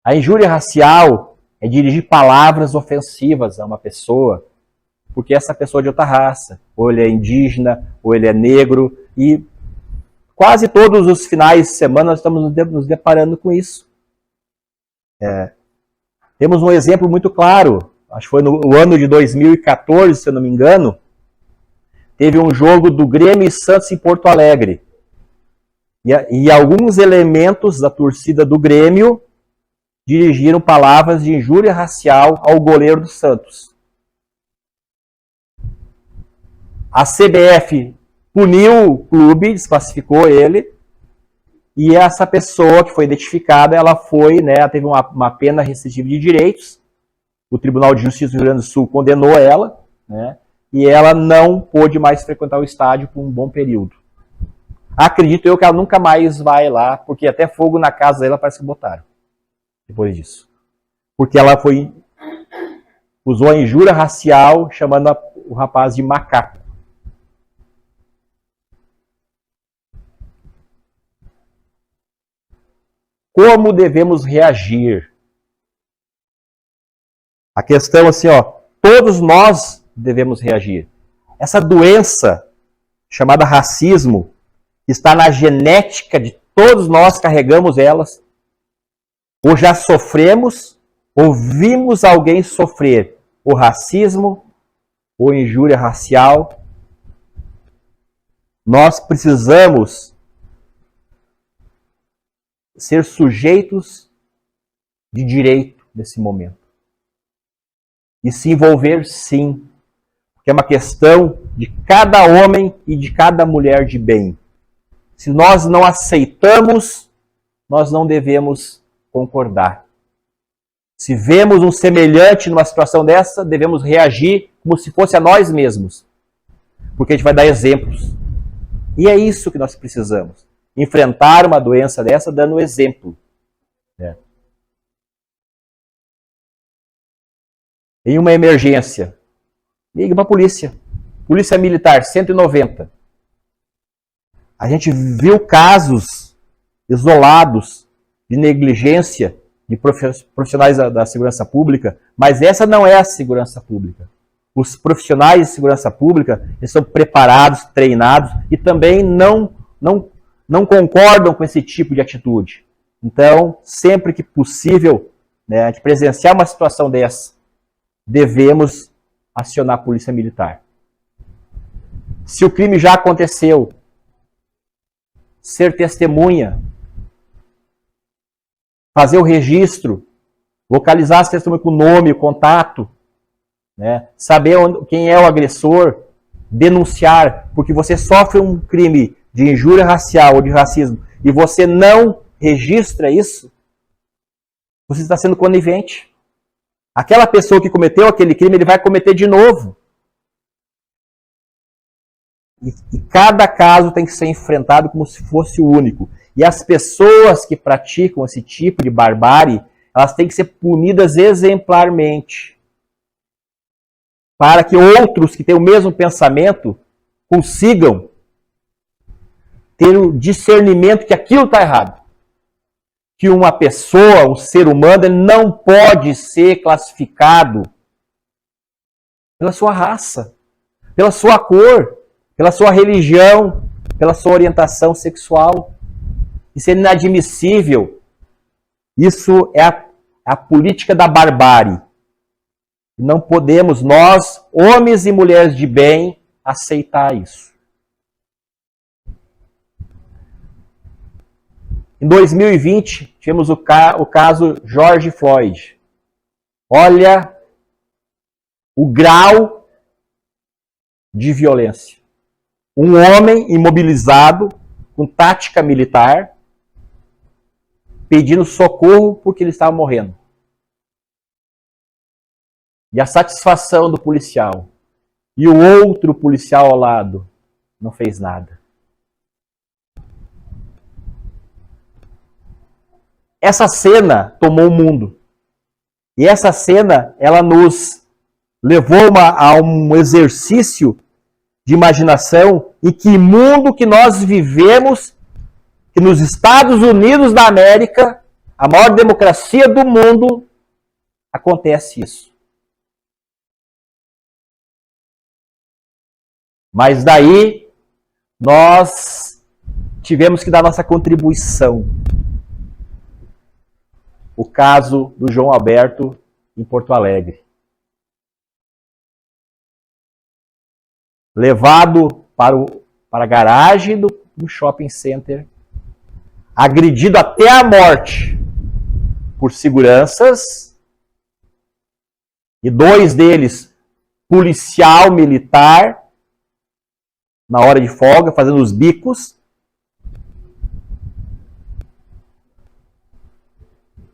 A injúria racial é dirigir palavras ofensivas a uma pessoa, porque essa pessoa é de outra raça, ou ele é indígena, ou ele é negro, e quase todos os finais de semana nós estamos nos deparando com isso. Temos um exemplo muito claro, acho que foi no ano de 2014, se eu não me engano, teve um jogo do Grêmio e Santos em Porto Alegre. E alguns elementos da torcida do Grêmio dirigiram palavras de injúria racial ao goleiro do Santos. A CBF puniu o clube, desclassificou ele, e essa pessoa que foi identificada, ela teve uma pena restritiva de direitos. O Tribunal de Justiça do Rio Grande do Sul condenou ela, e ela não pôde mais frequentar o estádio por um bom período. Acredito eu que ela nunca mais vai lá, porque até fogo na casa dela parece que botaram, depois disso. Porque ela usou a injúria racial, chamando o rapaz de macaco. Como devemos reagir? A questão assim, todos nós devemos reagir. Essa doença chamada racismo está na genética de todos nós, carregamos elas. Ou já sofremos, ou vimos alguém sofrer o racismo ou injúria racial. Nós precisamos ser sujeitos de direito nesse momento. E se envolver, sim. Porque é uma questão de cada homem e de cada mulher de bem. Se nós não aceitamos, nós não devemos concordar. Se vemos um semelhante numa situação dessa, devemos reagir como se fosse a nós mesmos. Porque a gente vai dar exemplos. E é isso que nós precisamos. Enfrentar uma doença dessa dando exemplo. Em uma emergência, ligue para a polícia. Polícia Militar, 190. A gente viu casos isolados de negligência de profissionais da segurança pública, mas essa não é a segurança pública. Os profissionais de segurança pública, eles são preparados, treinados e também não concordam com esse tipo de atitude. Então, sempre que possível, né, a gente presenciar uma situação dessa, devemos acionar a polícia militar. Se o crime já aconteceu, ser testemunha, fazer o registro, localizar as testemunhas com o nome, o contato, né, saber quem é o agressor, denunciar, porque você sofre um crime de injúria racial ou de racismo e você não registra isso, você está sendo conivente. Aquela pessoa que cometeu aquele crime, ele vai cometer de novo. E cada caso tem que ser enfrentado como se fosse o único. E as pessoas que praticam esse tipo de barbárie, elas têm que ser punidas exemplarmente. Para que outros que têm o mesmo pensamento consigam ter o discernimento que aquilo está errado. Que uma pessoa, um ser humano, ele não pode ser classificado pela sua raça, pela sua cor, pela sua religião, pela sua orientação sexual. Isso é inadmissível. Isso é a política da barbárie. Não podemos, nós, homens e mulheres de bem, aceitar isso. Em 2020, tivemos o caso George Floyd. Olha o grau de violência. Um homem imobilizado, com tática militar, pedindo socorro porque ele estava morrendo. E a satisfação do policial. E o outro policial ao lado não fez nada. Essa cena tomou o mundo. E essa cena, ela nos levou a um exercício de imaginação em que mundo que nós vivemos, que nos Estados Unidos da América, a maior democracia do mundo, acontece isso. Mas daí, nós tivemos que dar nossa contribuição. O caso do João Alberto em Porto Alegre. Levado para a garagem do shopping center, agredido até a morte por seguranças, e 2 deles policial militar, na hora de folga, fazendo os bicos.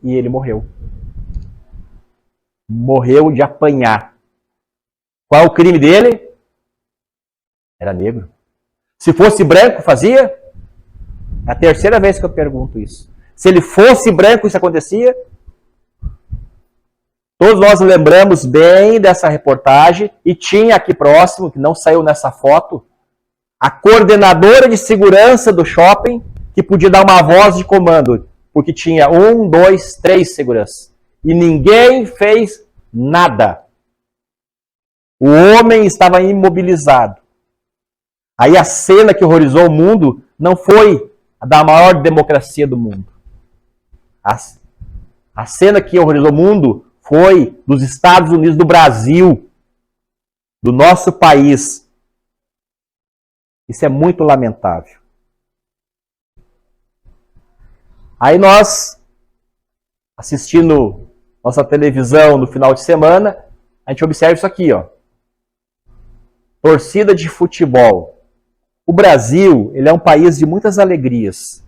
E ele morreu. Morreu de apanhar. Qual é o crime dele? Era negro. Se fosse branco, fazia? É a terceira vez que eu pergunto isso. Se ele fosse branco, isso acontecia? Todos nós lembramos bem dessa reportagem e tinha aqui próximo, que não saiu nessa foto, a coordenadora de segurança do shopping que podia dar uma voz de comando. Porque tinha 1, 2, 3 seguranças. E ninguém fez nada. O homem estava imobilizado. Aí a cena que horrorizou o mundo não foi a da maior democracia do mundo. A cena que horrorizou o mundo foi dos Estados Unidos do Brasil, do nosso país. Isso é muito lamentável. Aí nós, assistindo nossa televisão no final de semana, a gente observa isso aqui, ó. Torcida de futebol. O Brasil, ele é um país de muitas alegrias.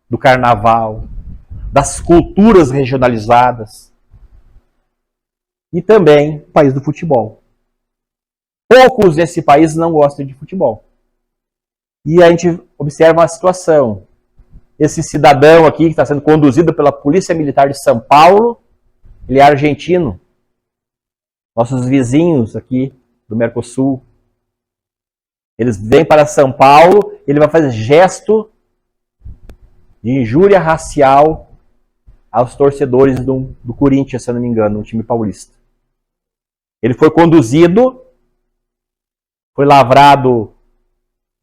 Do carnaval, das culturas regionalizadas. E também o país do futebol. Poucos nesse país não gostam de futebol. E a gente observa uma situação. Esse cidadão aqui, que está sendo conduzido pela Polícia Militar de São Paulo, ele é argentino. Nossos vizinhos aqui do Mercosul. Eles vêm para São Paulo, ele vai fazer gesto de injúria racial aos torcedores do Corinthians, se eu não me engano, um time paulista. Ele foi conduzido, foi lavrado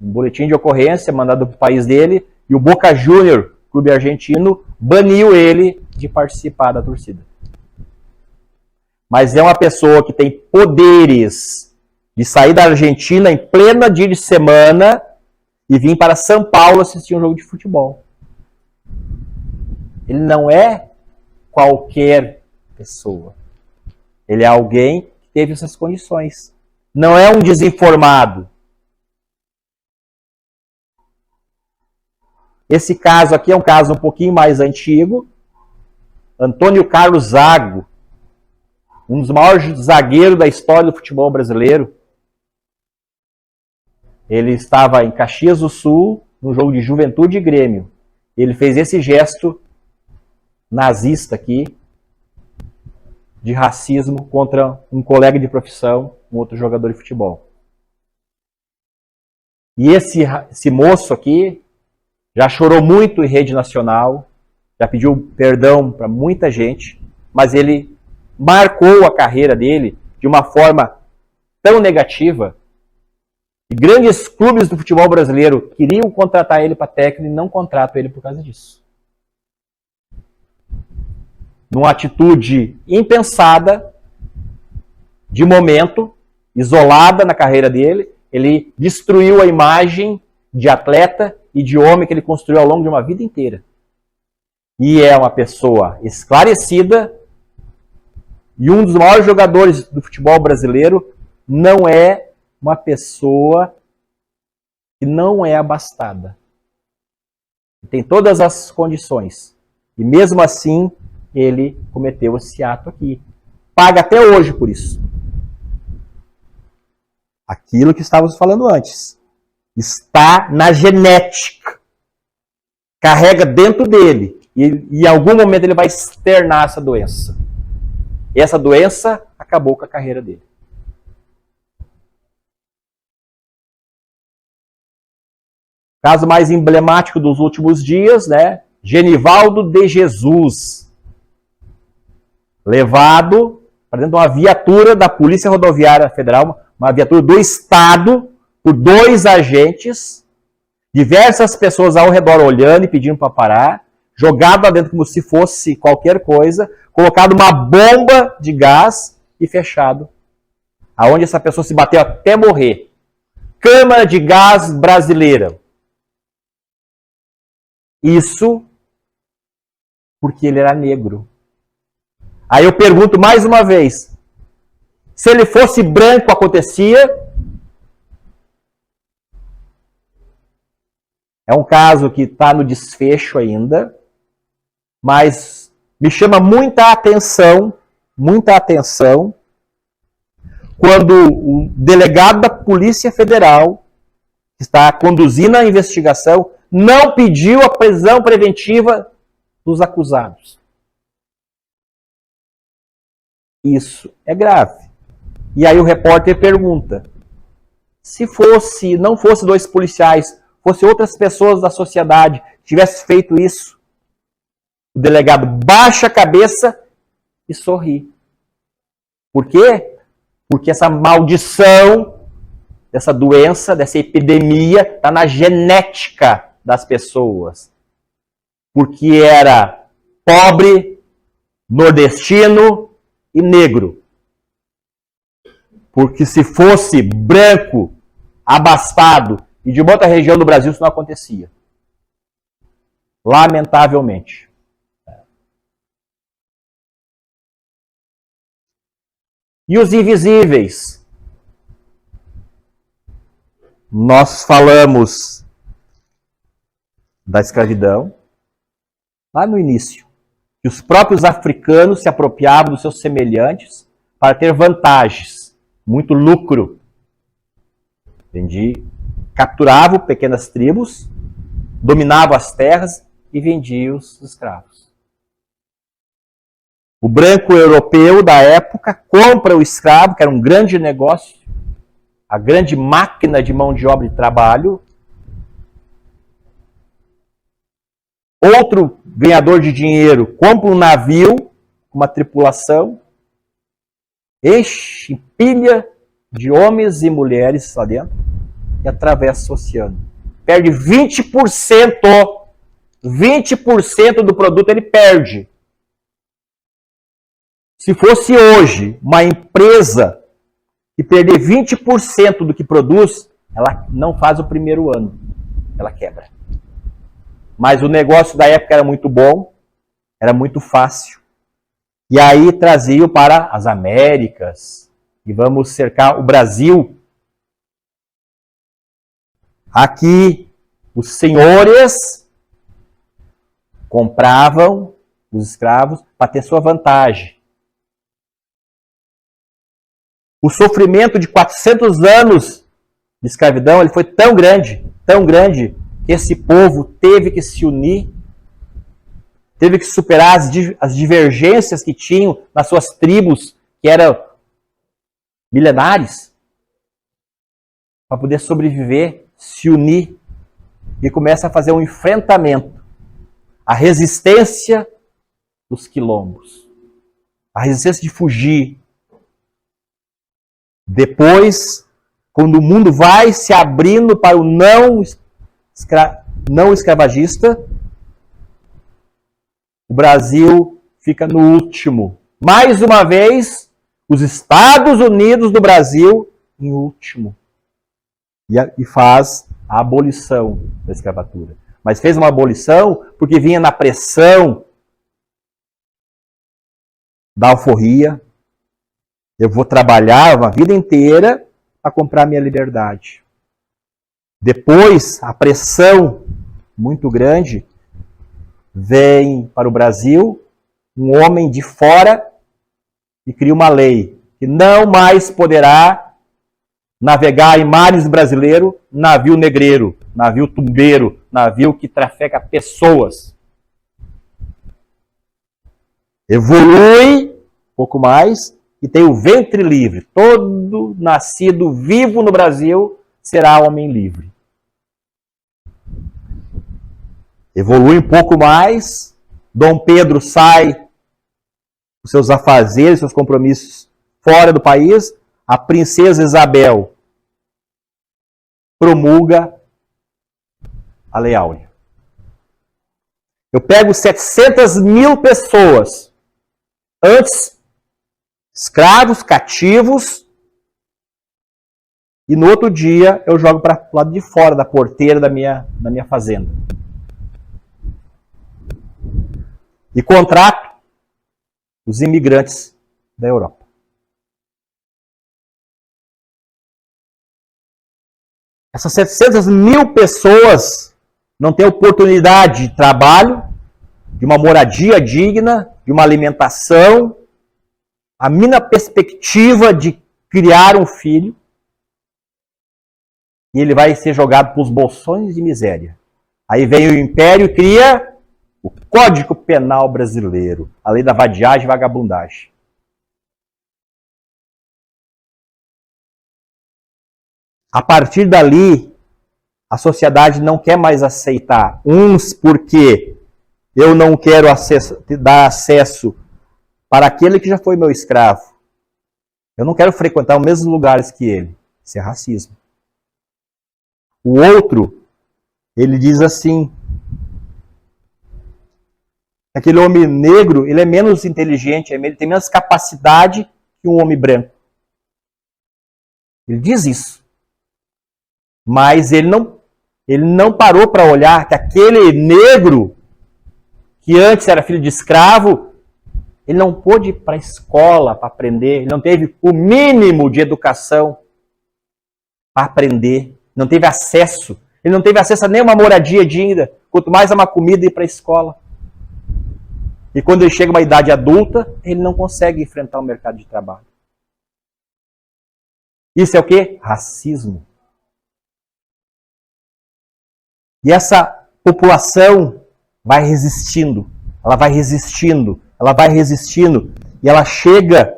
um boletim de ocorrência, mandado para o país dele, e o Boca Juniors, clube argentino, baniu ele de participar da torcida. Mas é uma pessoa que tem poderes de sair da Argentina em plena dia de semana e vir para São Paulo assistir um jogo de futebol. Ele não é qualquer pessoa. Ele é alguém que teve essas condições. Não é um desinformado. Esse caso aqui é um caso um pouquinho mais antigo. Antônio Carlos Zago, um dos maiores zagueiros da história do futebol brasileiro. Ele estava em Caxias do Sul, no jogo de Juventude e Grêmio. Ele fez esse gesto nazista aqui, de racismo contra um colega de profissão, um outro jogador de futebol. E esse moço aqui já chorou muito em rede nacional, já pediu perdão para muita gente, mas ele marcou a carreira dele de uma forma tão negativa que grandes clubes do futebol brasileiro queriam contratar ele para técnico e não contratam ele por causa disso. Numa atitude impensada, de momento, isolada na carreira dele, ele destruiu a imagem de atleta e de homem que ele construiu ao longo de uma vida inteira. E é uma pessoa esclarecida, e um dos maiores jogadores do futebol brasileiro não é uma pessoa que não é abastada. Tem todas as condições. E mesmo assim, ele cometeu esse ato aqui. Paga até hoje por isso. Aquilo que estávamos falando antes. Está na genética. Carrega dentro dele. E em algum momento ele vai externar essa doença. E essa doença acabou com a carreira dele. Caso mais emblemático dos últimos dias, né? Genivaldo de Jesus. Levado para dentro de uma viatura da Polícia Rodoviária Federal, uma viatura do Estado, por 2 agentes, diversas pessoas ao redor olhando e pedindo para parar, jogado lá dentro como se fosse qualquer coisa, colocado uma bomba de gás e fechado, aonde essa pessoa se bateu até morrer. Câmara de Gás Brasileira. Isso porque ele era negro. Aí eu pergunto mais uma vez, se ele fosse branco acontecia? É um caso que está no desfecho ainda, mas me chama muita atenção, quando o delegado da Polícia Federal, que está conduzindo a investigação, não pediu a prisão preventiva dos acusados. Isso é grave. E aí o repórter pergunta, se não fosse 2 policiais, fosse outras pessoas da sociedade que tivessem feito isso, o delegado baixa a cabeça e sorri. Por quê? Porque essa maldição, dessa doença, dessa epidemia, está na genética das pessoas. Porque era pobre, nordestino e negro. Porque se fosse branco, abastado e de uma outra região do Brasil, isso não acontecia. Lamentavelmente. E os invisíveis? Nós falamos da escravidão lá no início, que os próprios africanos se apropriavam dos seus semelhantes para ter vantagens, muito lucro. Capturavam pequenas tribos, dominavam as terras e vendiam os escravos. O branco europeu da época compra o escravo, que era um grande negócio, a grande máquina de mão de obra e trabalho, Outro ganhador de dinheiro compra um navio com uma tripulação, enche, empilha de homens e mulheres lá dentro e atravessa o oceano. Perde 20%. 20% do produto ele perde. Se fosse hoje uma empresa que perder 20% do que produz, ela não faz o primeiro ano. Ela quebra. Mas o negócio da época era muito bom, era muito fácil. E aí traziam para as Américas. E vamos cercar o Brasil. Aqui, os senhores compravam os escravos para ter sua vantagem. O sofrimento de 400 anos de escravidão ele foi tão grande, que esse povo teve que se unir, teve que superar as divergências que tinham nas suas tribos, que eram milenares, para poder sobreviver, se unir, e começa a fazer um enfrentamento. A resistência dos quilombos, a resistência de fugir. Depois, quando o mundo vai se abrindo para o não escravagista, o Brasil fica no último. Mais uma vez, os Estados Unidos do Brasil em último. E faz a abolição da escravatura. Mas fez uma abolição porque vinha na pressão da alforria. Eu vou trabalhar uma vida inteira para comprar minha liberdade. Depois, a pressão muito grande vem para o Brasil um homem de fora e cria uma lei que não mais poderá navegar em mares brasileiros navio negreiro, navio tumbeiro, navio que trafega pessoas. Evolui um pouco mais e tem o ventre livre. Todo nascido vivo no Brasil será homem livre. Evolui um pouco mais, Dom Pedro sai dos seus afazeres, seus compromissos fora do país, a princesa Isabel promulga a Lei Áurea. Eu pego 700 mil pessoas, antes escravos, cativos, e no outro dia eu jogo para o lado de fora da porteira da minha fazenda. E contrato os imigrantes da Europa. Essas 700 mil pessoas não têm oportunidade de trabalho, de uma moradia digna, de uma alimentação, a mínima perspectiva de criar um filho, e ele vai ser jogado para os bolsões de miséria. Aí vem o Império e cria o Código Penal Brasileiro, a lei da vadiagem e vagabundagem. A partir dali, a sociedade não quer mais aceitar. Uns porque eu não quero dar acesso para aquele que já foi meu escravo. Eu não quero frequentar os mesmos lugares que ele. Isso é racismo. O outro, ele diz assim, aquele homem negro, ele é menos inteligente, ele tem menos capacidade que um homem branco. Ele diz isso. Mas ele não parou para olhar que aquele negro, que antes era filho de escravo, ele não pôde ir para a escola para aprender, ele não teve o mínimo de educação para aprender, não teve acesso. Ele não teve acesso a nenhuma moradia digna, quanto mais a uma comida e ir para a escola. E quando ele chega a uma idade adulta, ele não consegue enfrentar o mercado de trabalho. Isso é o quê? Racismo. E essa população vai resistindo, ela vai resistindo, ela vai resistindo, e ela chega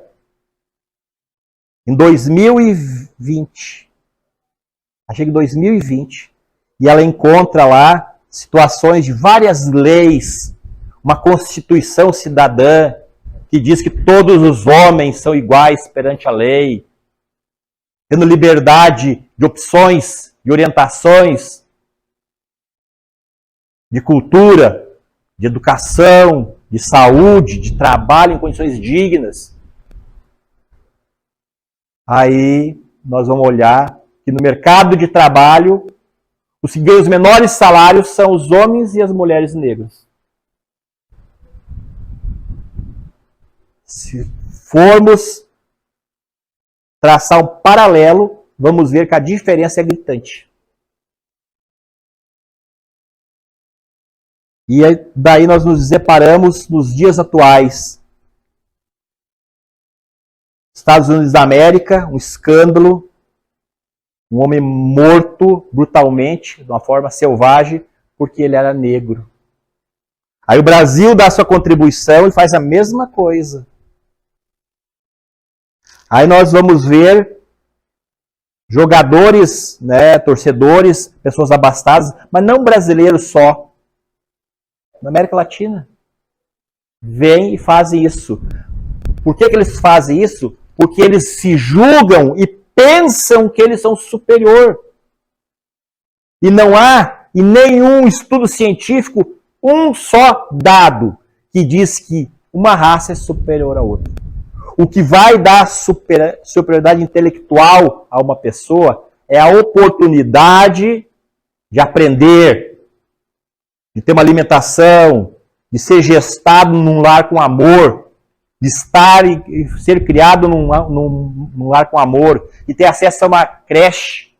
em 2020. Ela chega em 2020 e ela encontra lá situações de várias leis, uma Constituição cidadã que diz que todos os homens são iguais perante a lei, tendo liberdade de opções, de orientações, de cultura, de educação, de saúde, de trabalho em condições dignas. Aí nós vamos olhar que no mercado de trabalho, os que ganham os menores salários são os homens e as mulheres negras. Se formos traçar um paralelo, vamos ver que a diferença é gritante. E daí nós nos deparamos nos dias atuais. Estados Unidos da América, um escândalo, um homem morto brutalmente, de uma forma selvagem, porque ele era negro. Aí o Brasil dá sua contribuição e faz a mesma coisa. Aí nós vamos ver jogadores, né, torcedores, pessoas abastadas, mas não brasileiros só. Na América Latina. Vêm e fazem isso. Por que eles fazem isso? Porque eles se julgam e pensam que eles são superior. E não há em nenhum estudo científico um só dado que diz que uma raça é superior à outra. O que vai dar superioridade intelectual a uma pessoa é a oportunidade de aprender, de ter uma alimentação, de ser gestado num lar com amor, de estar e ser criado num lar com amor, e ter acesso a uma creche,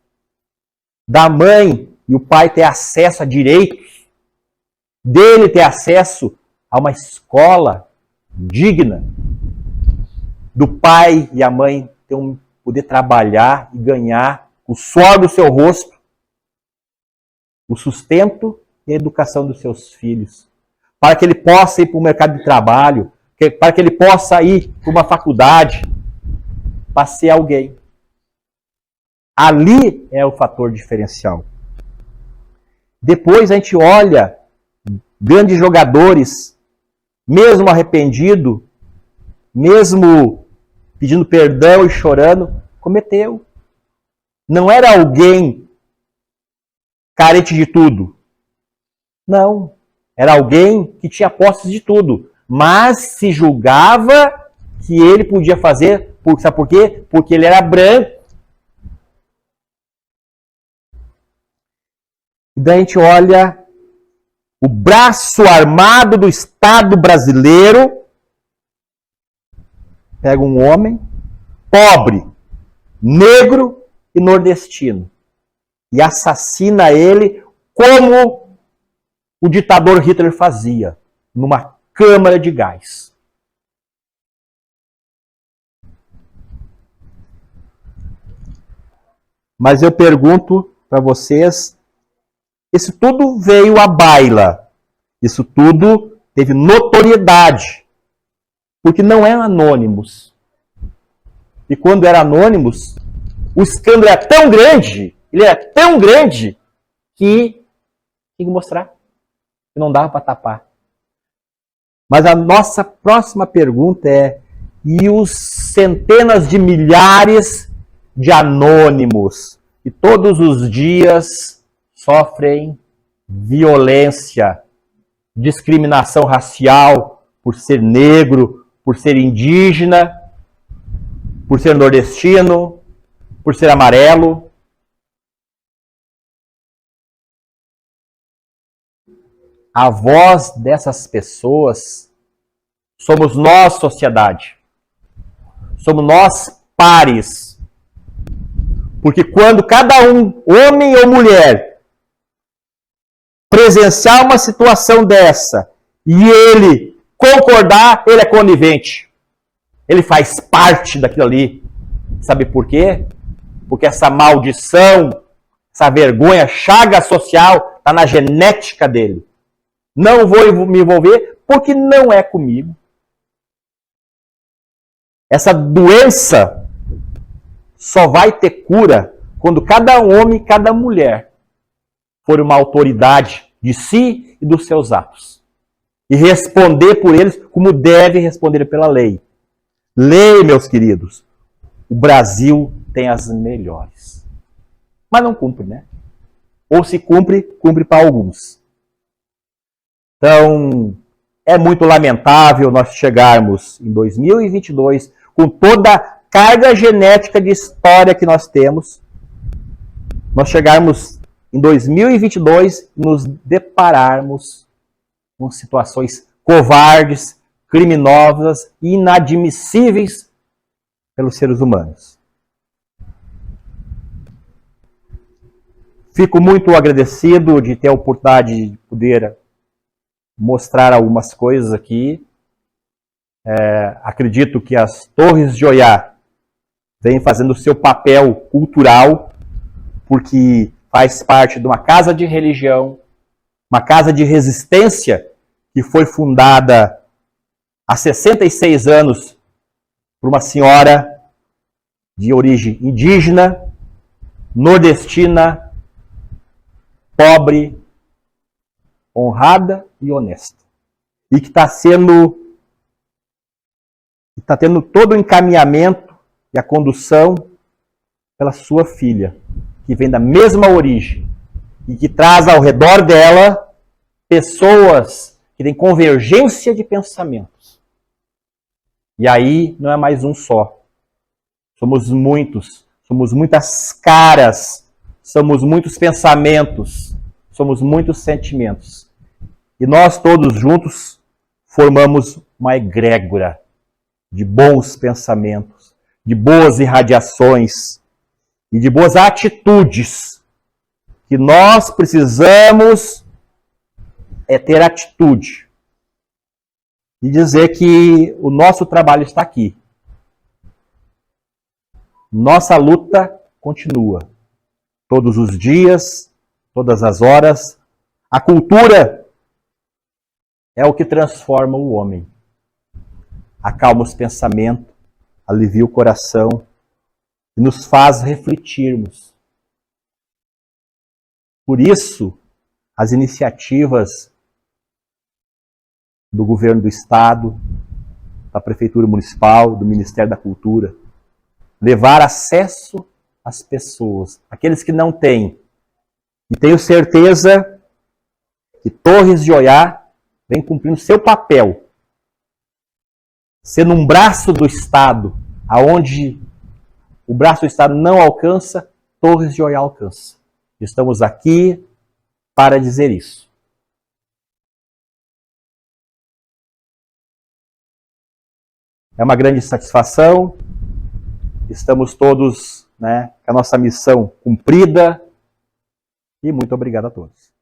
da mãe e o pai ter acesso a direitos, dele ter acesso a uma escola digna, do pai e a mãe poder trabalhar e ganhar o suor do seu rosto, o sustento e a educação dos seus filhos, para que ele possa ir para o mercado de trabalho, para que ele possa ir para uma faculdade, para ser alguém. Ali é o fator diferencial. Depois a gente olha grandes jogadores, mesmo arrependido, mesmo pedindo perdão e chorando, cometeu. Não era alguém carente de tudo. Não. Era alguém que tinha posses de tudo, mas se julgava que ele podia fazer, sabe por quê? Porque ele era branco. E daí a gente olha o braço armado do Estado brasileiro, pega um homem pobre, negro e nordestino e assassina ele como o ditador Hitler fazia, numa câmara de gás. Mas eu pergunto para vocês, isso tudo veio à baila, isso tudo teve notoriedade, porque não é Anonymous. E quando era Anonymous, o escândalo era tão grande, ele era tão grande, que tinha que mostrar, que não dava para tapar. Mas a nossa próxima pergunta é, e os centenas de milhares de anônimos que todos os dias sofrem violência, discriminação racial por ser negro, por ser indígena, por ser nordestino, por ser amarelo? A voz dessas pessoas somos nós, sociedade. Somos nós, pares. Porque quando cada um, homem ou mulher, presenciar uma situação dessa e ele concordar, ele é conivente. Ele faz parte daquilo ali. Sabe por quê? Porque essa maldição, essa vergonha, chaga social, está na genética dele. Não vou me envolver porque não é comigo. Essa doença só vai ter cura quando cada homem e cada mulher for uma autoridade de si e dos seus atos. E responder por eles como deve responder pela lei. Lei, meus queridos, o Brasil tem as melhores. Mas não cumpre, né? Ou se cumpre, cumpre para alguns. Então, é muito lamentável nós chegarmos em 2022 com toda a carga genética de história que nós temos, nós chegarmos em 2022 e nos depararmos com situações covardes, criminosas e inadmissíveis pelos seres humanos. Fico muito agradecido de ter a oportunidade de poder mostrar algumas coisas aqui. Acredito que as Torres de Oiá vêm fazendo o seu papel cultural, porque faz parte de uma casa de religião, uma casa de resistência que foi fundada há 66 anos por uma senhora de origem indígena, nordestina, pobre, honrada e honesta. E que está tendo todo o encaminhamento e a condução pela sua filha, que vem da mesma origem e que traz ao redor dela pessoas que têm convergência de pensamentos. E aí não é mais um só. Somos muitos, somos muitas caras, somos muitos pensamentos, somos muitos sentimentos. E nós todos juntos formamos uma egrégora de bons pensamentos, de boas irradiações e de boas atitudes. Que nós precisamos ter atitude e dizer que o nosso trabalho está aqui. Nossa luta continua. Todos os dias, todas as horas. A cultura é o que transforma o homem. Acalma os pensamentos, alivia o coração e nos faz refletirmos. Por isso, as iniciativas do governo do Estado, da Prefeitura Municipal, do Ministério da Cultura, levar acesso às pessoas, aqueles que não têm. E tenho certeza que Torres de Oiá vem cumprindo seu papel, sendo um braço do Estado, aonde o braço do Estado não alcança, Torres de Oiá alcança. Estamos aqui para dizer isso. É uma grande satisfação. Estamos todos, com a nossa missão cumprida. E muito obrigado a todos.